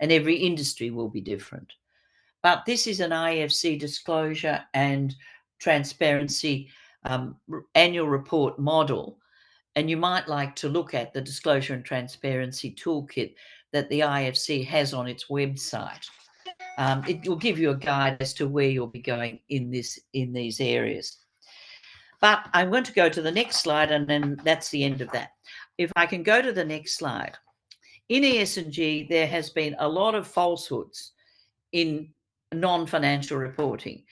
and every industry will be different. But this is an IFC disclosure and transparency annual report model. And you might like to look at the disclosure and transparency toolkit that the IFC has on its website. It will give you a guide as to where you'll be going in these areas. But I'm going to go to the next slide, and then that's the end of that. If I can go to the next slide. In ESG, there has been a lot of falsehoods in non-financial reporting.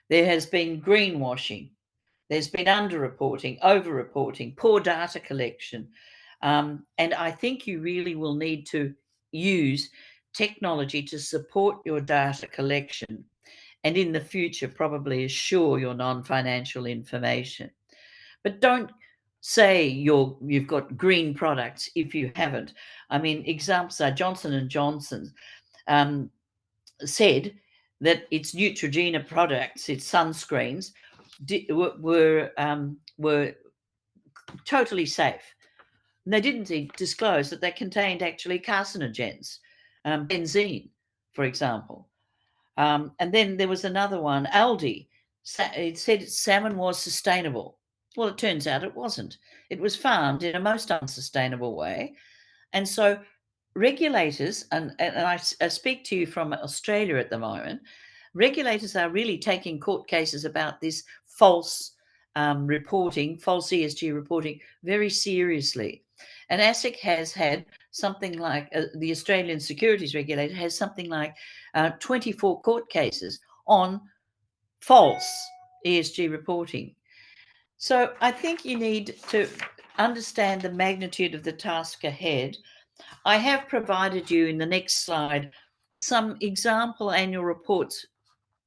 There has been greenwashing. There's been underreporting, over-reporting, poor data collection. And I think you really will need to use technology to support your data collection, and in the future probably assure your non-financial information. But don't say you've got green products if you haven't. I mean, examples are Johnson & Johnson said that its Neutrogena products, its sunscreens, were totally safe. And they didn't disclose that they contained actually carcinogens, benzene, for example. And then there was another one, Aldi. It said salmon was sustainable. Well, it turns out it wasn't. It was farmed in a most unsustainable way. And so regulators, and I speak to you from Australia at the moment, regulators are really taking court cases about this false reporting, false ESG reporting, very seriously. And ASIC has had something like, the Australian Securities Regulator has something like 24 court cases on false ESG reporting. So I think you need to understand the magnitude of the task ahead. I have provided you in the next slide some example annual reports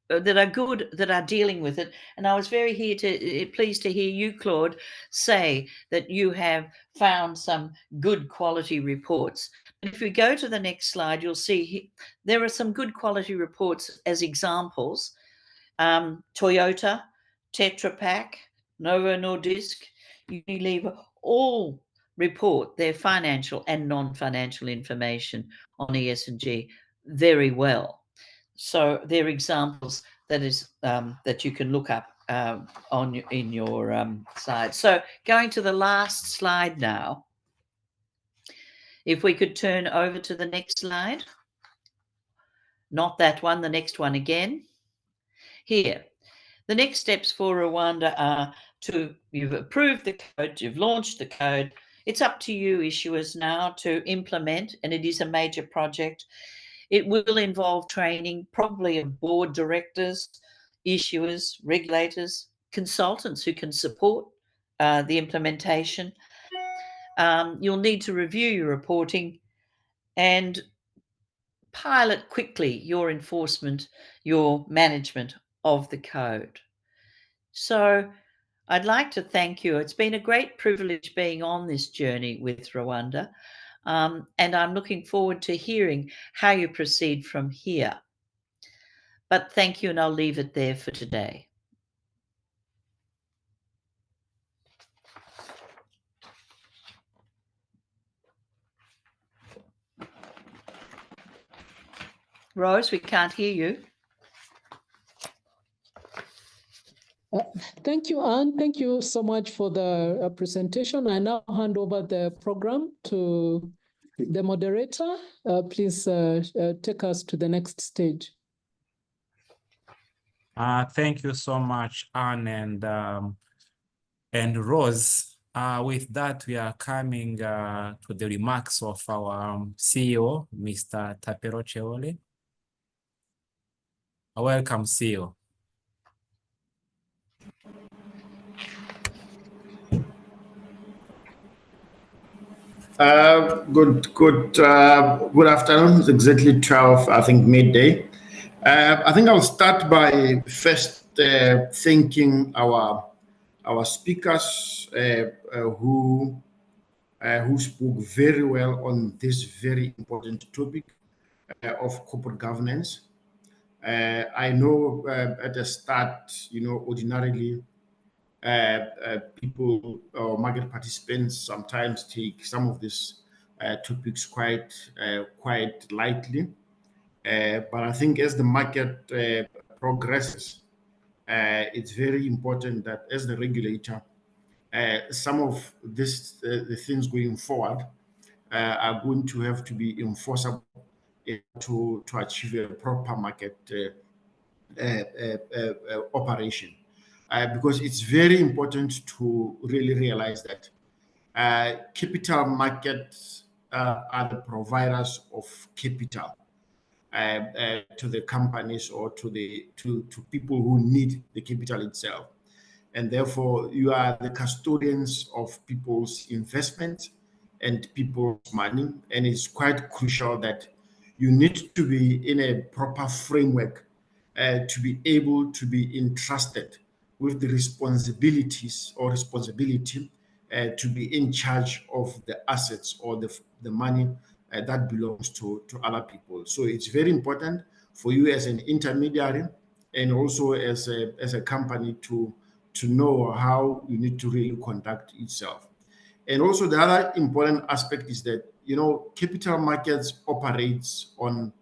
that are good, that are dealing with it. And I was very pleased to hear you, Claude, say that you have found some good quality reports. And if we go to the next slide, you'll see there are some good quality reports as examples. Toyota, Tetra Pak, Novo Nordisk, Unilever, all report their financial and non-financial information on ESG very well. So they're examples that you can look up in your side. So going to the last slide now, if we could turn over to the next slide. Not that one, the next one again. Here, the next steps for Rwanda are you've approved the code, you've launched the code. It's up to you issuers now to implement, and it is a major project. It will involve training, probably of board directors, issuers, regulators, consultants who can support the implementation. You'll need to review your reporting and pilot quickly your enforcement, your management of the code. So I'd like to thank you. It's been a great privilege being on this journey with Rwanda. And I'm looking forward to hearing how you proceed from here. But thank you, and I'll leave it there for today. Rose, we can't hear you. Thank you, Anne. Thank you so much for the presentation. I now hand over the program to the moderator. Please take us to the next stage. Thank you so much, Anne and Rose. With that, we are coming to the remarks of our CEO, Mr. Tapero Cheole. Welcome, CEO. Good afternoon. It's exactly 12, I think, midday. I think I'll start by first thanking our speakers who spoke very well on this very important topic of corporate governance. I know at the start, ordinarily, people or market participants sometimes take some of these topics quite lightly. But I think as the market progresses, it's very important that as the regulator, some of the things going forward are going to have to be enforceable to achieve a proper market operation. Because it's very important to really realize that capital markets are the providers of capital to the companies or to people who need the capital itself. And therefore, you are the custodians of people's investments and people's money. And it's quite crucial that you need to be in a proper framework to be able to be entrusted with the responsibility to be in charge of the assets or the money that belongs to other people. So it's very important for you as an intermediary and also as a company to know how you need to really conduct itself. And also the other important aspect is that, capital markets operates on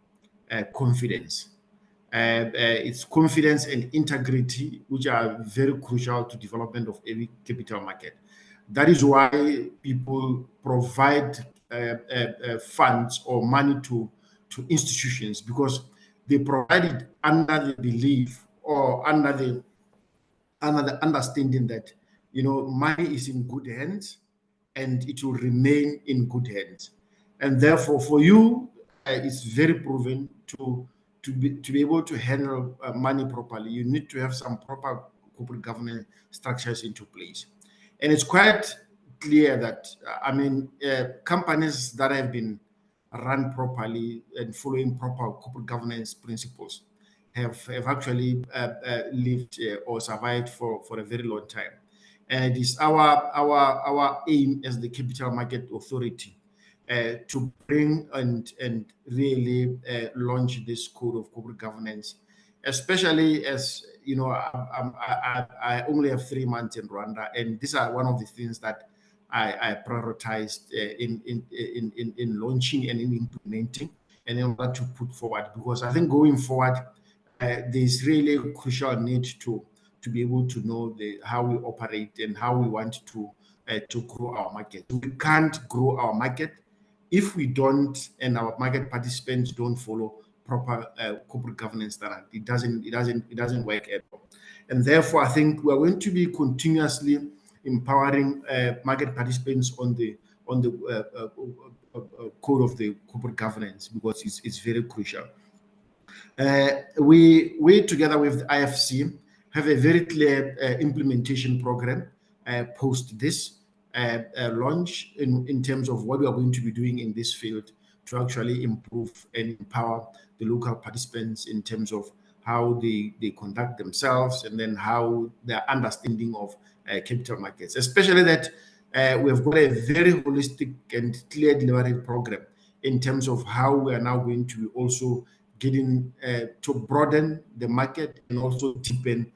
confidence. It's confidence and integrity, which are very crucial to development of every capital market. That is why people provide funds or money to institutions, because they provide it under the belief or under the understanding that, you know, money is in good hands and it will remain in good hands. And therefore, for you, it's very proven to be able to handle money properly. You need to have some proper corporate governance structures into place. And it's quite clear that, companies that have been run properly and following proper corporate governance principles have actually lived or survived for a very long time. And it is our aim as the Capital Market Authority to bring and really launch this code of corporate governance, especially as, you know, I only have 3 months in Rwanda, and these are one of the things that I prioritized in launching and in implementing, and in order to put forward, because I think going forward, there's really a crucial need to be able to know how we operate and how we want to grow our market. We can't grow our market if we don't, and our market participants don't follow proper corporate governance standard. It doesn't work at all. And therefore, I think we're going to be continuously empowering market participants on the code of the corporate governance, because it's very crucial. We together with IFC have a very clear implementation program post this launch in terms of what we are going to be doing in this field to actually improve and empower the local participants in terms of how they conduct themselves, and then how their understanding of capital markets, especially that we've got a very holistic and clear delivery program in terms of how we are now going to be also getting to broaden the market and also deepen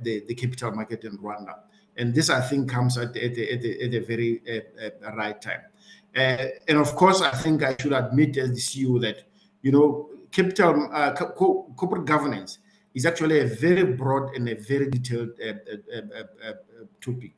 the capital market in Rwanda. And this, I think, comes at a very right time. And of course, I think I should admit as the CEO that, you know, corporate governance is actually a very broad and a very detailed topic.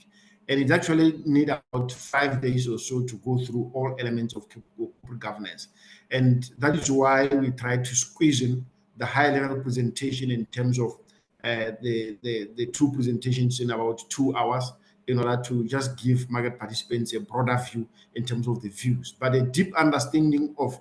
And it actually needs about 5 days or so to go through all elements of corporate governance. And that is why we try to squeeze in the high-level presentation in terms of the two presentations in about 2 hours, in order to just give market participants a broader view in terms of the views. But a deep understanding of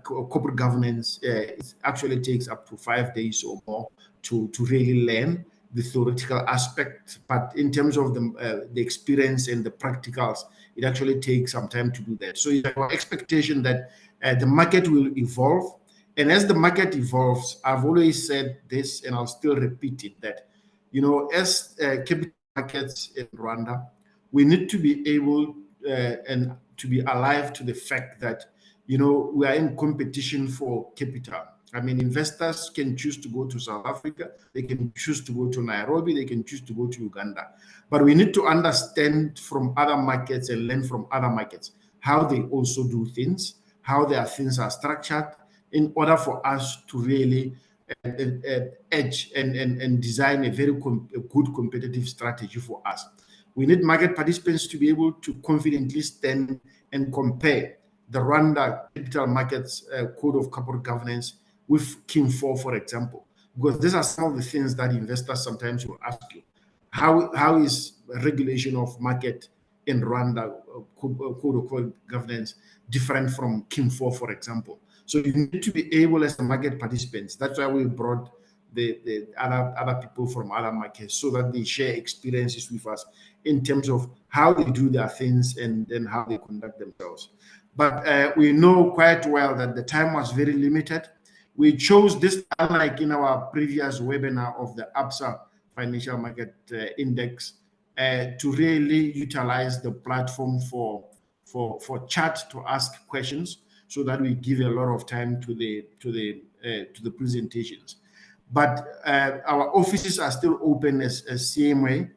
corporate governance it actually takes up to 5 days or more to really learn the theoretical aspect. But in terms of the experience and the practicals, it actually takes some time to do that. So it's our expectation that the market will evolve. And as the market evolves, I've always said this, and I'll still repeat it, that, you know, as capital markets in Rwanda, we need to be able and to be alive to the fact that, you know, we are in competition for capital. I mean, investors can choose to go to South Africa, they can choose to go to Nairobi, they can choose to go to Uganda. But we need to understand from other markets and learn from other markets how they also do things, how their things are structured, in order for us to really edge and design a very good competitive strategy for us. We need market participants to be able to confidently stand and compare the Rwanda Capital Markets Code of Corporate Governance with King 4, for example, because these are some of the things that investors sometimes will ask you. How is regulation of market in Rwanda Code of Corporate Governance different from King 4, for example? So you need to be able, as the market participants, that's why we brought the other people from other markets, so that they share experiences with us in terms of how they do their things and then how they conduct themselves. But we know quite well that the time was very limited. We chose this, unlike in our previous webinar of the ABSA Financial Market Index, to really utilize the platform for chat to ask questions, so that we give a lot of time to the presentations. But our offices are still open as CMA.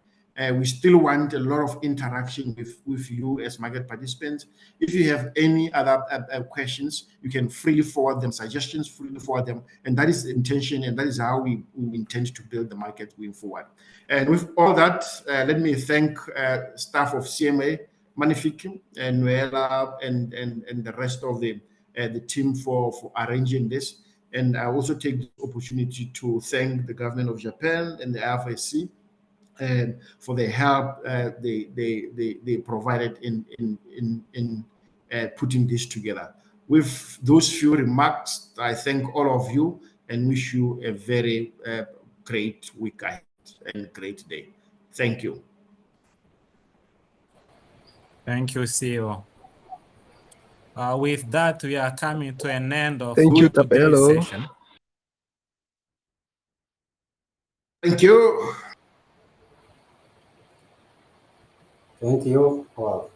We still want a lot of interaction with you as market participants. If you have any other questions, you can freely forward them, suggestions, freely forward them. And that is the intention, and that is how we intend to build the market going forward. And with all that, let me thank staff of CMA Magnifique, and Noela, and the rest of the team for arranging this. And I also take this opportunity to thank the government of Japan and the IFSC for the help they provided in putting this together. With those few remarks, I thank all of you and wish you a very great week ahead and great day. Thank you. Thank you, CEO. With that, we are coming to an end of Thank you, today's Tapelo. session. Thank you. Thank you. Wow.